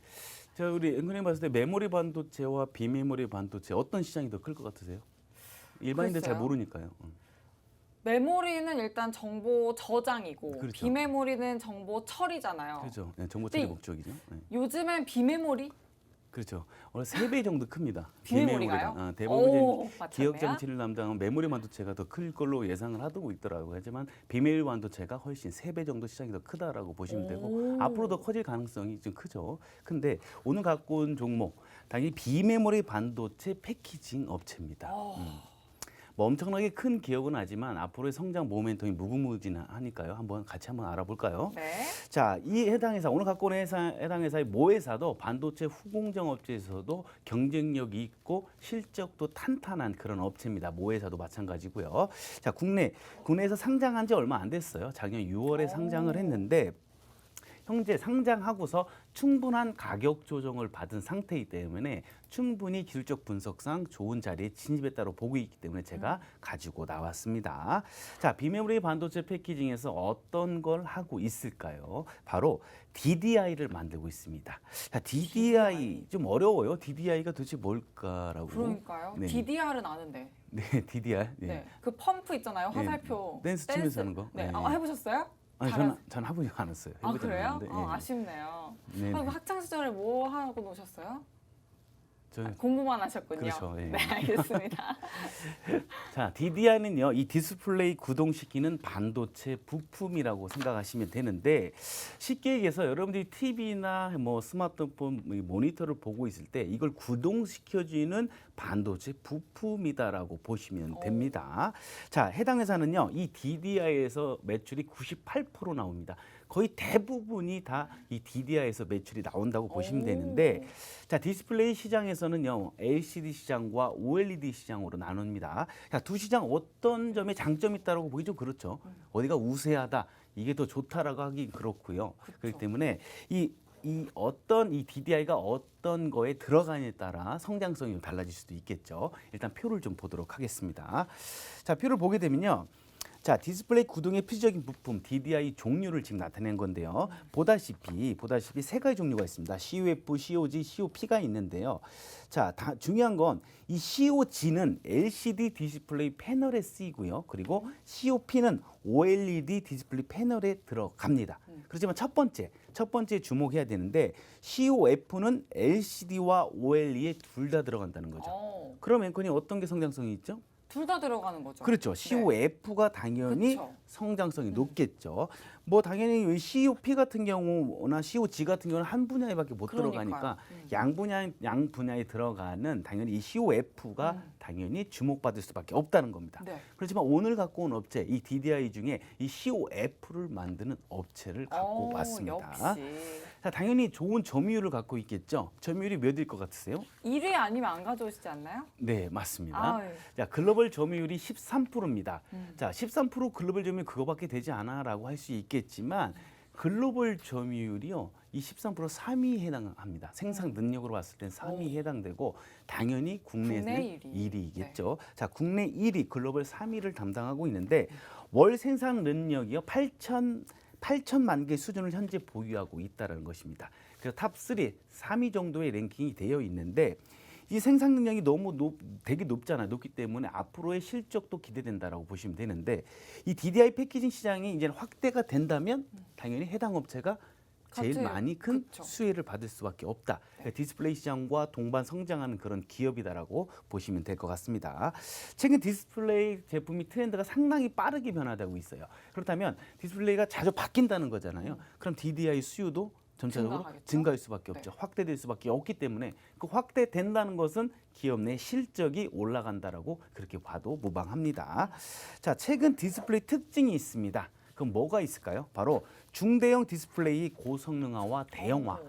자, 우리 앵커님 봤을 때 메모리 반도체와 비메모리 반도체 어떤 시장이 더 클 것 같으세요? 일반인들 잘 글쎄요. 모르니까요. 메모리는 일단 정보 저장이고 그렇죠. 비메모리는 정보 처리잖아요. 그렇죠. 네, 정보 처리 네. 목적이죠. 네. 요즘엔 비메모리? 그렇죠. 원래 3배 정도 큽니다. 비메모리가요? 비메모리가. 대부분 오, 이제 맞췄네요. 기업 정치를 담당한 메모리 반도체가 더 클 걸로 예상을 하고 있더라고요. 하지만 비메모리 반도체가 훨씬 3배 정도 시장이 더 크다라고 보시면 되고 오. 앞으로 더 커질 가능성이 좀 크죠. 근데 오늘 갖고 온 종목 당연히 비메모리 반도체 패키징 업체입니다. 뭐 엄청나게 큰 기업은 아니지만 앞으로의 성장 모멘텀이 무궁무진하니까요. 같이 한번 알아볼까요? 네. 자, 이 해당 회사 오늘 갖고 온 해당 회사의 모 회사도 반도체 후공정 업체에서도 경쟁력이 있고 실적도 탄탄한 그런 업체입니다. 모 회사도 마찬가지고요. 자, 국내에서 상장한 지 얼마 안 됐어요. 작년 6월에 상장을 했는데 현재 상장하고서 충분한 가격 조정을 받은 상태이기 때문에 충분히 기술적 분석상 좋은 자리에 진입했다고 보고 있기 때문에 제가 가지고 나왔습니다. 자, 비메모리 반도체 패키징에서 어떤 걸 하고 있을까요? 바로 DDI를 만들고 있습니다. 자, DDI 좀 어려워요. DDI가 도대체 뭘까라고. 그러니까요. 네. DDR은 아는데. 네, DDR. 네. 네. 그 펌프 있잖아요. 네. 화살표. 댄스 치면서 하는 거. 네. 네. 해보셨어요? 아니, 잘하- 전 해보지 않았어요. 아, 해보지 그래요? 않았는데, 예. 아쉽네요. 네, 그럼 네. 학창 시절에 뭐 하고 노셨어요? 저는 공부만 하셨군요. 그렇죠, 예. 네, 알겠습니다. 자, DDI는요, 이 디스플레이 구동시키는 반도체 부품이라고 생각하시면 되는데 쉽게 얘기해서 여러분들이 TV나 뭐 스마트폰 모니터를 보고 있을 때 이걸 구동시켜주는 반도체 부품이다라고 보시면 됩니다. 자, 해당 회사는요, 이 DDI에서 매출이 98% 나옵니다. 거의 대부분이 다 이 DDI에서 매출이 나온다고 보시면 되는데, 자, 디스플레이 시장에서는요, LCD 시장과 OLED 시장으로 나눕니다. 자, 두 시장 어떤 점에 장점이 있다고 보기 좀 그렇죠. 어디가 우세하다, 이게 더 좋다라고 하기 그렇고요. 그렇기 때문에 이 DDI가 어떤 거에 들어가냐에 따라 성장성이 달라질 수도 있겠죠. 일단 표를 좀 보도록 하겠습니다. 자, 표를 보게 되면요. 자, 디스플레이 구동의 필수적인 부품 DDI 종류를 지금 나타낸 건데요. 보다시피 세 가지 종류가 있습니다. COF, COG, COP가 있는데요. 자, 중요한 건 이 COG는 LCD 디스플레이 패널에 쓰이고요. 그리고 COP는 OLED 디스플레이 패널에 들어갑니다. 그렇지만 첫 번째 주목해야 되는데 COF는 LCD와 OLED에 둘 다 들어간다는 거죠. 그럼 앵커님 어떤 게 성장성이 있죠? 둘 다 들어가는 거죠. 그렇죠. COF가 당연히 그쵸. 성장성이 높겠죠. 뭐 당연히 이 COP 같은 경우나 COG 같은 경우는 한 분야에밖에 못 그러니까요. 들어가니까 양 분야에 들어가는 당연히 이 COF가 당연히 주목받을 수밖에 없다는 겁니다. 네. 그렇지만 오늘 갖고 온 업체 이 DDI 중에 이 COF를 만드는 업체를 갖고 왔습니다. 역시. 자, 당연히 좋은 점유율을 갖고 있겠죠. 점유율이 몇일 것 같으세요? 1위 아니면 안 가져오시지 않나요? 네, 맞습니다. 아유. 자, 글로벌 점유율이 13%입니다. 자, 13% 글로벌 점유율 그거밖에 되지 않아라고 할 수 있겠지만 글로벌 점유율이요, 이 13% 3위에 해당합니다. 생산 능력으로 봤을 땐 3위에 해당되고 당연히 국내에서는 국내 1위겠죠. 자, 국내 1위, 글로벌 3위를 담당하고 있는데 월 생산 능력이요 8천만 개 수준을 현재 보유하고 있다는 것입니다. 그래서 탑3, 3위 정도의 랭킹이 되어 있는데 이 생산 능력이 너무 되게 높잖아요. 높기 때문에 앞으로의 실적도 기대된다라고 보시면 되는데 이 DDI 패키징 시장이 이제 확대가 된다면 당연히 해당 업체가 제일 같이, 많이 큰 그쵸. 수혜를 받을 수밖에 없다. 그러니까 디스플레이 시장과 동반 성장하는 그런 기업이다라고 보시면 될 것 같습니다. 최근 디스플레이 제품이 트렌드가 상당히 빠르게 변화되고 있어요. 그렇다면 디스플레이가 자주 바뀐다는 거잖아요. 그럼 DDI 수요도 전체적으로 증가하겠죠? 증가할 수밖에 없죠. 확대될 수밖에 없기 때문에 그 확대된다는 것은 기업 내 실적이 올라간다라고 그렇게 봐도 무방합니다. 자, 최근 디스플레이 특징이 있습니다. 그럼 뭐가 있을까요? 바로 중대형 디스플레이 고성능화와 대형화.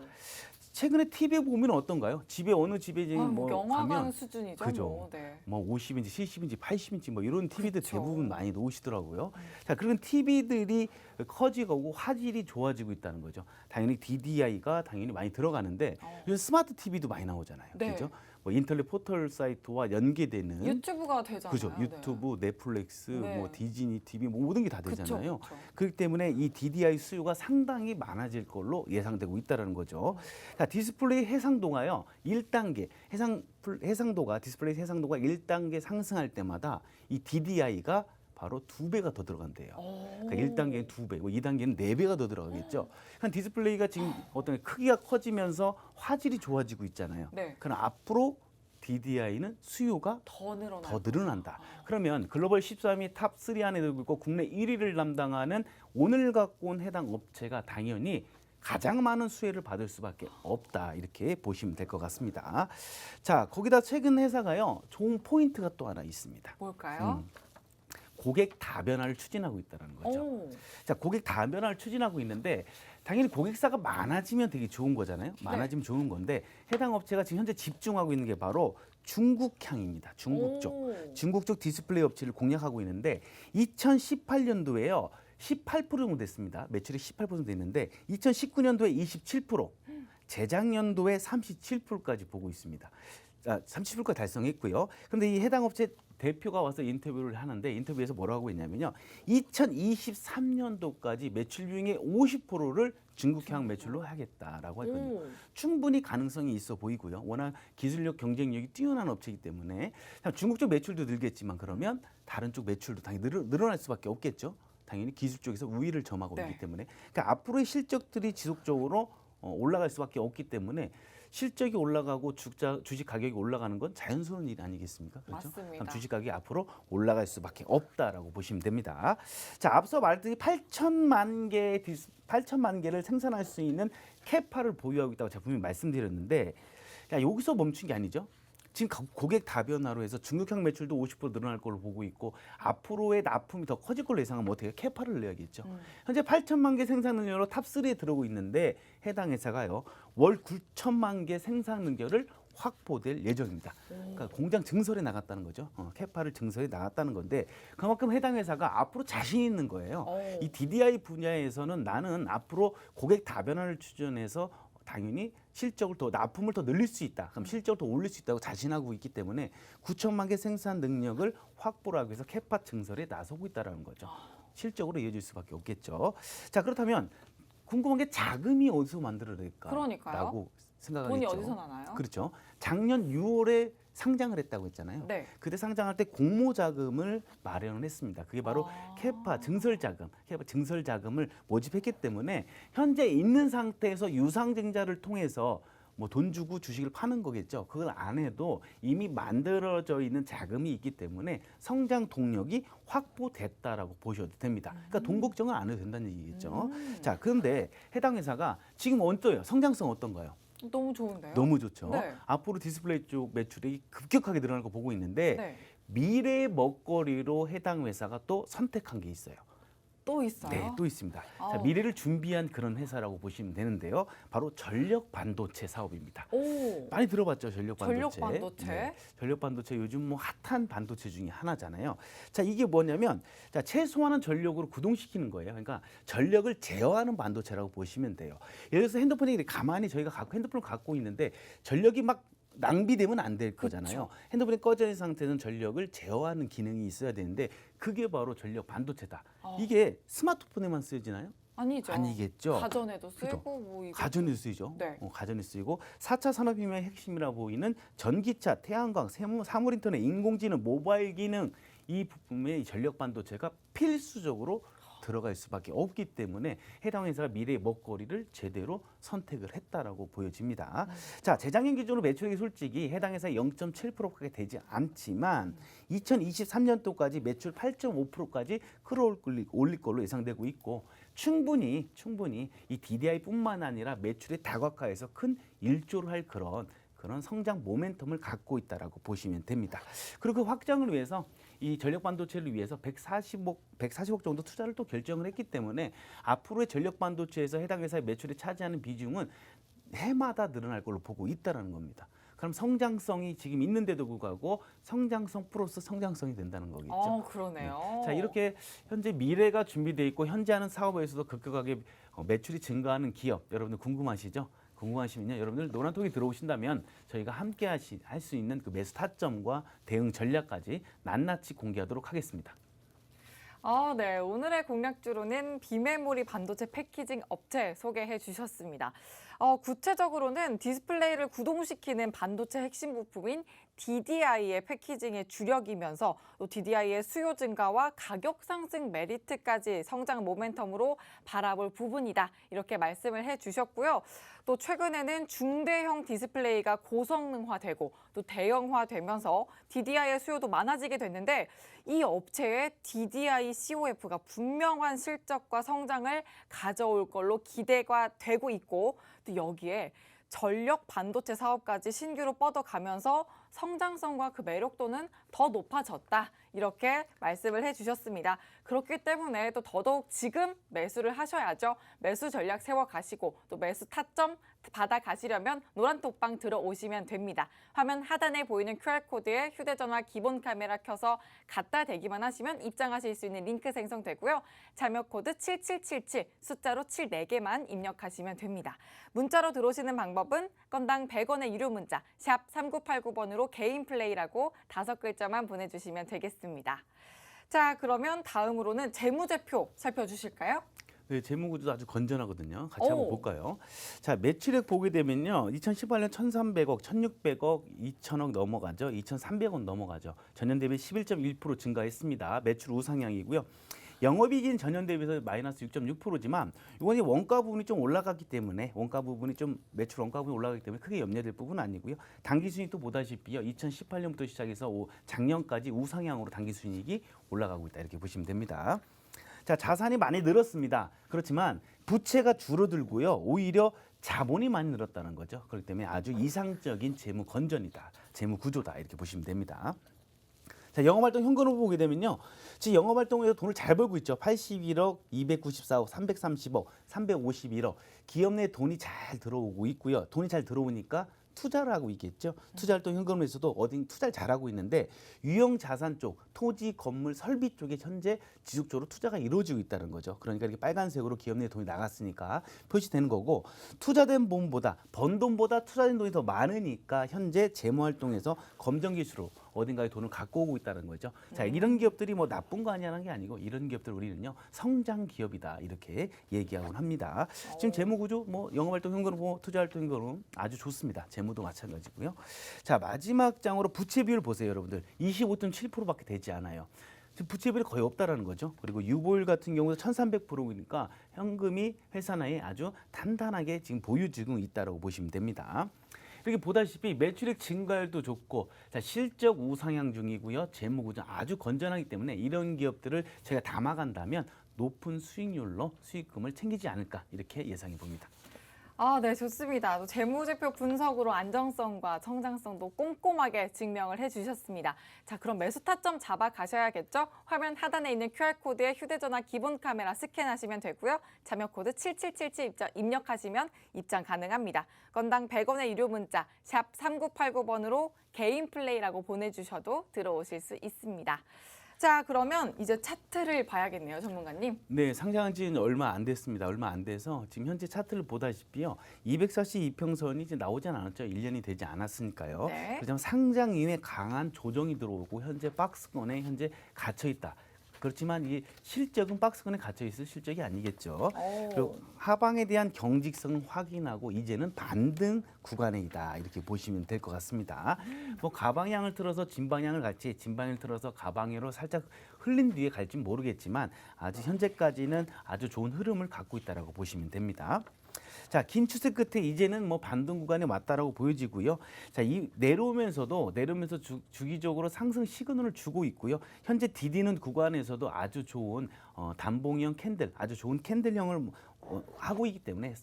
최근에 TV 보면 어떤가요? 집에 어느 집에 지금 뭐 영화관 가면 수준이죠. 그죠. 뭐. 네. 뭐 50인치, 70인치, 80인치 뭐 이런 TV들 그쵸. 대부분 많이 놓으시더라고요. 자, 그런 TV들이 커지고 화질이 좋아지고 있다는 거죠. 당연히 DDI가 당연히 많이 들어가는데 요즘 스마트 TV도 많이 나오잖아요. 네. 그죠? 뭐 인터넷 포털 사이트와 연계되는 유튜브가 되잖아요. 그죠. 네. 유튜브, 넷플릭스, 네. 뭐 디즈니 TV 뭐 모든 게 다 그쵸, 되잖아요. 그쵸. 그렇기 때문에 이 DDI 수요가 상당히 많아질 걸로 예상되고 있다는 거죠. 자, 디스플레이 해상도가요. 1단계 해상도가 디스플레이 해상도가 1단계 상승할 때마다 이 DDI가 바로 2배가 더 들어간대요. 그러니까 1단계는 2배, 2단계는 4배가 더 들어가겠죠. 그러니까 디스플레이가 지금 어떤 크기가 커지면서 화질이 좋아지고 있잖아요. 네. 그럼 앞으로 DDI는 수요가 더 더 늘어난다. 그러면 글로벌 13위 탑3 안에 들고 있고 국내 1위를 담당하는 오늘 갖고 온 해당 업체가 당연히 가장 많은 수혜를 받을 수밖에 없다. 이렇게 보시면 될 것 같습니다. 자, 거기다 최근 회사가요. 좋은 포인트가 또 하나 있습니다. 뭘까요? 고객 다변화를 추진하고 있다는 거죠. 오. 자, 고객 다변화를 추진하고 있는데 당연히 고객사가 많아지면 되게 좋은 거잖아요. 많아지면 좋은 건데 해당 업체가 지금 현재 집중하고 있는 게 바로 중국향입니다. 중국 쪽. 오. 중국 쪽 디스플레이 업체를 공략하고 있는데 2018년도에요. 18% 정도 됐습니다. 매출이 18% 됐는데 2019년도에 27%, 재작년도에 37%까지 보고 있습니다. 37%까지 달성했고요. 그런데 이 해당 업체 대표가 와서 인터뷰를 하는데 인터뷰에서 뭐라고 하고 있냐면요. 2023년도까지 매출 중에 50%를 중국향 매출로 하겠다라고 했거든요. 오. 충분히 가능성이 있어 보이고요. 워낙 기술력 경쟁력이 뛰어난 업체이기 때문에 중국 쪽 매출도 늘겠지만 그러면 다른 쪽 매출도 당연히 늘어날 수밖에 없겠죠. 당연히 기술 쪽에서 우위를 점하고 네. 있기 때문에 그러니까 앞으로의 실적들이 지속적으로 올라갈 수밖에 없기 때문에 실적이 올라가고 주식 가격이 올라가는 건 자연스러운 일 아니겠습니까? 그렇죠? 맞습니다. 그럼 주식 가격이 앞으로 올라갈 수밖에 없다라고 보시면 됩니다. 자, 앞서 말했듯이 8천만 개를 생산할 수 있는 캐파를 보유하고 있다고 제가 분명히 말씀드렸는데 야, 여기서 멈춘 게 아니죠. 지금 고객 다변화로 해서 중국향 매출도 50% 늘어날 걸로 보고 있고 앞으로의 납품이 더 커질 걸로 예상하면 어떻게 캐파를 내야겠죠. 현재 8천만 개 생산 능력으로 탑3에 들어오고 있는데 해당 회사가요. 월 9천만 개 생산 능력을 확보될 예정입니다. 그러니까 공장 증설에 나갔다는 거죠. 캐파를 증설에 나갔다는 건데 그만큼 해당 회사가 앞으로 자신 있는 거예요. 오. 이 DDI 분야에서는 나는 앞으로 고객 다변화를 추진해서 당연히 실적을 더 납품을 더 늘릴 수 있다. 그럼 실적을 더 올릴 수 있다고 자신하고 있기 때문에 9천만 개 생산 능력을 확보를 하기 위해서 캐파 증설에 나서고 있다는 거죠. 실적으로 이어질 수밖에 없겠죠. 자, 그렇다면 궁금한 게 자금이 어디서 만들어낼까라고 그러니까요. 생각하겠죠. 돈이 어디서 나나요? 그렇죠. 작년 6월에 상장을 했다고 했잖아요. 네. 그때 상장할 때 공모 자금을 마련을 했습니다. 그게 바로 캐파 증설 자금, 캐파 증설 자금을 모집했기 때문에 현재 있는 상태에서 유상증자를 통해서 뭐 돈 주고 주식을 파는 거겠죠. 그걸 안 해도 이미 만들어져 있는 자금이 있기 때문에 성장 동력이 확보됐다라고 보셔도 됩니다. 그러니까 돈 걱정을 안 해도 된다는 얘기겠죠. 자, 그런데 해당 회사가 지금 어떠요? 성장성 어떤가요? 너무 좋은데요? 너무 좋죠. 네. 앞으로 디스플레이 쪽 매출이 급격하게 늘어날 거 보고 있는데 네. 미래의 먹거리로 해당 회사가 또 선택한 게 있어요. 또 있어요? 네, 또 있습니다. 자, 아우. 미래를 준비한 그런 회사라고 보시면 되는데요. 바로 전력 반도체 사업입니다. 오. 많이 들어봤죠, 전력 반도체. 전력 반도체. 네, 전력 반도체 요즘 뭐 핫한 반도체 중에 하나잖아요. 자, 이게 뭐냐면 자, 최소한의 전력으로 구동시키는 거예요. 그러니까 전력을 제어하는 반도체라고 보시면 돼요. 예를 들어서 핸드폰이 가만히 저희가 핸드폰을 갖고 있는데 전력이 막 낭비되면 안 될 거잖아요. 핸드폰이 꺼져 있는 상태는 전력을 제어하는 기능이 있어야 되는데 그게 바로 전력 반도체다. 이게 스마트폰에만 쓰여지나요? 아니죠. 아니겠죠. 가전에도 그죠. 쓰이고 뭐 이거 가전에 쓰이죠. 네. 가전에 쓰이고 4차 산업혁명의 핵심이라 보이는 전기차, 태양광, 사물 인터넷, 인공지능, 모바일 기능 이 부분에 이 전력 반도체가 필수적으로 들어갈 수밖에 없기 때문에 해당 회사가 미래의 먹거리를 제대로 선택을 했다라고 보여집니다. 자, 재작년 기준으로 매출액이 솔직히 해당 회사 0.7%까지 되지 않지만 2023년도까지 매출 8.5%까지 끌어올릴 걸로 예상되고 있고 충분히 이 DDI뿐만 아니라 매출의 다각화에서 큰 일조를 할 그런 성장 모멘텀을 갖고 있다라고 보시면 됩니다. 그리고 그 확장을 위해서 이 전력 반도체를 위해서 140억 정도 투자를 또 결정을 했기 때문에 앞으로의 전력 반도체에서 해당 회사의 매출이 차지하는 비중은 해마다 늘어날 걸로 보고 있다라는 겁니다. 그럼 성장성이 지금 있는데도 불구하고 성장성 플러스 성장성이 된다는 거겠죠. 그러네요. 자, 이렇게 현재 미래가 준비되어 있고 현재 하는 사업에서도 급격하게 매출이 증가하는 기업 여러분들 궁금하시죠? 궁금하시면요, 여러분들 노란톡에 들어오신다면 저희가 함께 할 수 있는 그 매수 타점과 대응 전략까지 낱낱이 공개하도록 하겠습니다. 네. 오늘의 공략주로는 비메모리 반도체 패키징 업체 소개해 주셨습니다. 구체적으로는 디스플레이를 구동시키는 반도체 핵심 부품인 DDI의 패키징의 주력이면서 또 DDI의 수요 증가와 가격 상승 메리트까지 성장 모멘텀으로 바라볼 부분이다. 이렇게 말씀을 해 주셨고요. 또 최근에는 중대형 디스플레이가 고성능화되고 또 대형화되면서 DDI의 수요도 많아지게 됐는데 이 업체의 DDI COF가 분명한 실적과 성장을 가져올 걸로 기대가 되고 있고 또 여기에 전력 반도체 사업까지 신규로 뻗어가면서 성장성과 그 매력도는 더 높아졌다. 이렇게 말씀을 해주셨습니다. 그렇기 때문에 또 더더욱 지금 매수를 하셔야죠. 매수 전략 세워가시고 또 매수 타점 받아가시려면 노란톡방 들어오시면 됩니다. 화면 하단에 보이는 QR코드에 휴대전화 기본 카메라 켜서 갖다 대기만 하시면 입장하실 수 있는 링크 생성되고요. 자료코드 7777 숫자로 7 4개만 입력하시면 됩니다. 문자로 들어오시는 방법은 건당 100원의 유료 문자 샵 3989번으로 개인 플레이라고 5글자만 보내주시면 되겠습니다. 자, 그러면 다음으로는 재무제표 살펴주실까요? 네, 재무 구조도 아주 건전하거든요. 같이 한번 오. 볼까요? 자, 매출액 보게 되면요. 2018년 1,300억, 1,600억, 2,000억 넘어가죠. 2,300억 넘어가죠. 전년 대비 11.1% 증가했습니다. 매출 우상향이고요. 영업이익은 전년 대비해서 마이너스 6.6%지만 이건 원가 부분이 좀 올라갔기 때문에 매출 원가 부분이 올라가기 때문에 크게 염려될 부분은 아니고요. 당기 순이익도 보다시피요. 2018년부터 시작해서 작년까지 우상향으로 당기 순이익이 올라가고 있다. 이렇게 보시면 됩니다. 자, 자산이 많이 늘었습니다. 그렇지만 부채가 줄어들고요. 오히려 자본이 많이 늘었다는 거죠. 그렇기 때문에 아주 이상적인 재무 건전이다. 재무 구조다. 이렇게 보시면 됩니다. 자, 영업활동 현금으로 보게 되면요. 지금 영업활동에서 돈을 잘 벌고 있죠. 81억, 294억, 330억, 351억. 기업 내 돈이 잘 들어오고 있고요. 돈이 잘 들어오니까 투자를 하고 있겠죠. 투자활동 현금에서도 어딘 투자를 잘하고 있는데 유형 자산 쪽, 토지, 건물, 설비 쪽에 현재 지속적으로 투자가 이루어지고 있다는 거죠. 그러니까 이렇게 빨간색으로 기업 내 돈이 나갔으니까 표시되는 거고 투자된 돈보다 번 돈보다 투자된 돈이 더 많으니까 현재 재무활동에서 검정기수로 어딘가에 돈을 갖고 오고 있다는 거죠. 자, 이런 기업들이 뭐 나쁜 거 아니라는 게 아니고 이런 기업들 우리는요 성장 기업이다 이렇게 얘기하곤 합니다. 지금 재무 구조 뭐 영업활동 현금, 투자활동 현금 아주 좋습니다. 재무도 마찬가지고요. 자, 마지막 장으로 부채 비율 보세요, 여러분들. 25.7%밖에 되지 않아요. 지금 부채 비율이 거의 없다라는 거죠. 그리고 유보율 같은 경우도 1,300%니까 현금이 회사 내에 아주 단단하게 지금 보유 중에 있다라고 보시면 됩니다. 이렇게 보다시피 매출액 증가율도 좋고 자, 실적 우상향 중이고요. 재무 구조 아주 건전하기 때문에 이런 기업들을 제가 담아간다면 높은 수익률로 수익금을 챙기지 않을까 이렇게 예상해 봅니다. 네, 좋습니다. 또 재무제표 분석으로 안정성과 성장성도 꼼꼼하게 증명을 해주셨습니다. 자, 그럼 매수 타점 잡아 가셔야겠죠? 화면 하단에 있는 QR코드에 휴대전화 기본 카메라 스캔하시면 되고요. 자료코드 7777 입력하시면 입장 가능합니다. 건당 100원의 유료 문자 샵 3989번으로 개인 플레이라고 보내주셔도 들어오실 수 있습니다. 자, 그러면 이제 차트를 봐야겠네요, 전문가님. 네, 상장한 지는 얼마 안 됐습니다. 얼마 안 돼서 지금 현재 차트를 보다시피요. 242평선이 이제 나오지 않았죠. 1년이 되지 않았으니까요. 네. 그렇지만 상장 이후에 강한 조정이 들어오고 현재 박스권에 현재 갇혀 있다. 그렇지만 이 실적은 박스권에 갇혀 있을 실적이 아니겠죠. 오. 그리고 하방에 대한 경직성 확인하고 이제는 반등 구간에 있다 이렇게 보시면 될 것 같습니다. 뭐 가방향을 틀어서 진방향을 갈지 진방향을 틀어서 가방향으로 살짝 흘린 뒤에 갈지 모르겠지만 아직 현재까지는 아주 좋은 흐름을 갖고 있다라고 보시면 됩니다. 자, 긴 추세 끝에 이제는 뭐 반등 구간에 왔다라고 보여지고요. 자, 이 내려오면서 주기적으로 상승 시그널을 주고 있고요. 현재 디디는 구간에서도 아주 좋은 단봉형 캔들, 아주 좋은 캔들형을 하고 있기 때문에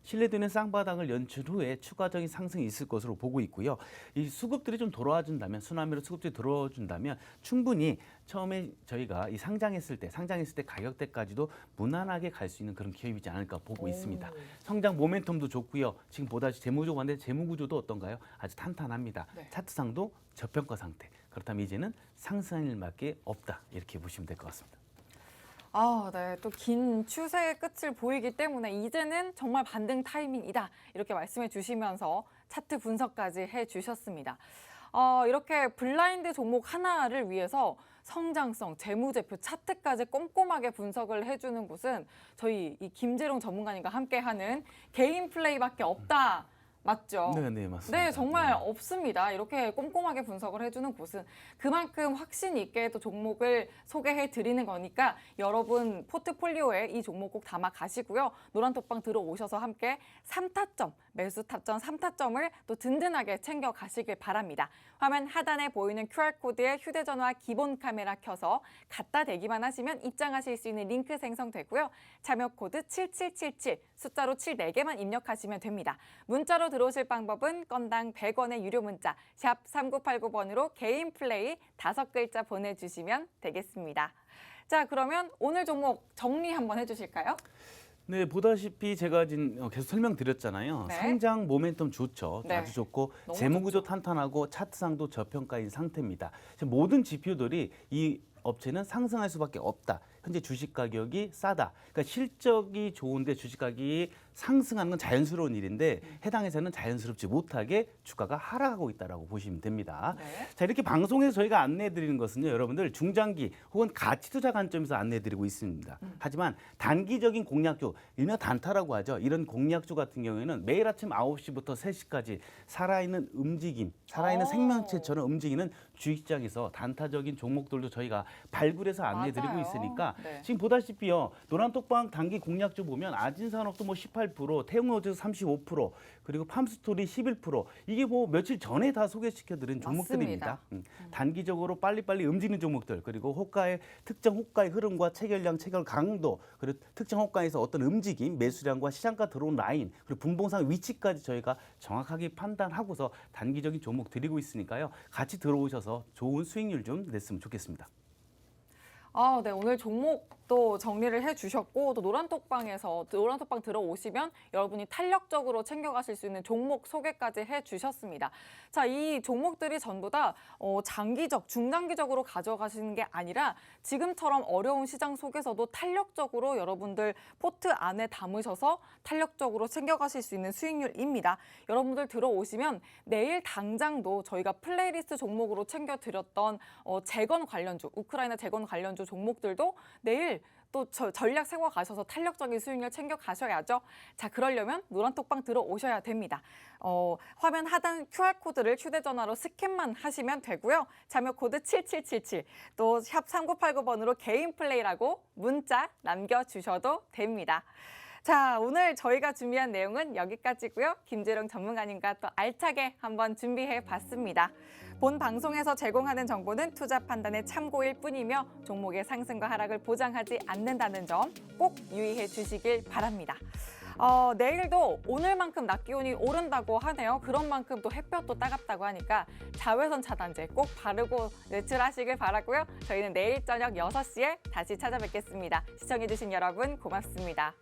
신뢰되는 쌍바닥을 연출 후에 추가적인 상승이 있을 것으로 보고 있고요. 이 수급들이 좀 돌아와 준다면, 수나미로 수급들이 돌아와 준다면 충분히 처음에 저희가 이 상장했을 때 가격대까지도 무난하게 갈 수 있는 그런 기업이지 않을까 보고 있습니다. 성장 모멘텀도 좋고요. 지금 보다시피 재무구조 봤는데 재무구조도 어떤가요? 아주 탄탄합니다. 네. 차트상도 저평가 상태. 그렇다면 이제는 상승할 일밖에 없다. 이렇게 보시면 될 것 같습니다. 아, 네. 또 긴 추세의 끝을 보이기 때문에 이제는 정말 반등 타이밍이다. 이렇게 말씀해 주시면서 차트 분석까지 해 주셨습니다. 이렇게 블라인드 종목 하나를 위해서 성장성, 재무제표, 차트까지 꼼꼼하게 분석을 해주는 곳은 저희 이 김재룡 전문가님과 함께하는 개인 플레이밖에 없다. 맞죠? 네, 맞습니다. 네, 정말 없습니다. 이렇게 꼼꼼하게 분석을 해주는 곳은 그만큼 확신 있게 또 종목을 소개해 드리는 거니까 여러분 포트폴리오에 이 종목 꼭 담아 가시고요. 노란톡방 들어오셔서 함께 3타점, 매수 타점 3타점을 또 든든하게 챙겨 가시길 바랍니다. 화면 하단에 보이는 QR코드에 휴대전화 기본 카메라 켜서 갖다 대기만 하시면 입장하실 수 있는 링크 생성되고요. 참여 코드 7777, 숫자로 7 4개만 입력하시면 됩니다. 문자로 들어오실 방법은 건당 100원의 유료 문자 샵 3989번으로 개인 플레이 5글자 보내주시면 되겠습니다. 자, 그러면 오늘 종목 정리 한번 해주실까요? 네, 보다시피 제가 지금 계속 설명드렸잖아요. 네. 성장 모멘텀 좋죠. 네. 아주 좋고 너무 재무구조 탄탄하고 차트상도 저평가인 상태입니다. 지금 모든 지표들이 이 업체는 상승할 수밖에 없다. 현재 주식 가격이 싸다. 그러니까 실적이 좋은데 주식 가격이 상승하는 건 자연스러운 일인데 해당 회사는 자연스럽지 못하게 주가가 하락하고 있다라고 보시면 됩니다. 네. 자, 이렇게 방송에서 저희가 안내해드리는 것은요, 여러분들 중장기 혹은 가치 투자 관점에서 안내해드리고 있습니다. 하지만 단기적인 공략주, 일명 단타라고 하죠. 이런 공략주 같은 경우에는 매일 아침 9시부터 3시까지 살아있는 움직임, 살아있는 오. 생명체처럼 움직이는 주식시장에서 단타적인 종목들도 저희가 발굴해서 안내해드리고 맞아요. 있으니까 네. 지금 보다시피요, 노란톡방 단기 공략주 보면 아진산업도 뭐 18%, 태웅로즈 35%, 그리고 팜스토리 11%, 이게 뭐 며칠 전에 다 소개시켜드린 종목들입니다. 단기적으로 빨리빨리 움직이는 종목들, 그리고 호가의 특정 호가의 흐름과 체결량, 체결 강도, 그리고 특정 호가에서 어떤 움직임, 매수량과 시장가 들어온 라인, 그리고 분봉상 위치까지 저희가 정확하게 판단하고서 단기적인 종목 드리고 있으니까요. 같이 들어오셔서 좋은 수익률 좀 냈으면 좋겠습니다. 네, 오늘 종목도 정리를 해주셨고 또 노란톡방에서 노란톡방 들어오시면 여러분이 탄력적으로 챙겨가실 수 있는 종목 소개까지 해주셨습니다. 자, 이 종목들이 전부 다 장기적, 중장기적으로 가져가시는 게 아니라 지금처럼 어려운 시장 속에서도 탄력적으로 여러분들 포트 안에 담으셔서 탄력적으로 챙겨가실 수 있는 수익률입니다. 여러분들 들어오시면 내일 당장도 저희가 플레이리스트 종목으로 챙겨드렸던 재건 관련주, 우크라이나 재건 관련주 종목들도 내일 또 전략 세워 가셔서 탄력적인 수익률 챙겨 가셔야죠. 자, 그러려면 노란톡방 들어오셔야 됩니다. 화면 하단 QR코드를 휴대전화로 스캔만 하시면 되고요. 참여 코드 7777, 또 샵 3989번으로 개인 플레이라고 문자 남겨주셔도 됩니다. 자, 오늘 저희가 준비한 내용은 여기까지고요. 김재룡 전문가님과 또 알차게 한번 준비해 봤습니다. 본 방송에서 제공하는 정보는 투자 판단의 참고일 뿐이며 종목의 상승과 하락을 보장하지 않는다는 점 꼭 유의해 주시길 바랍니다. 내일도 오늘만큼 낮 기온이 오른다고 하네요. 그런 만큼 또 햇볕도 따갑다고 하니까 자외선 차단제 꼭 바르고 외출하시길 바라고요. 저희는 내일 저녁 6시에 다시 찾아뵙겠습니다. 시청해주신 여러분 고맙습니다.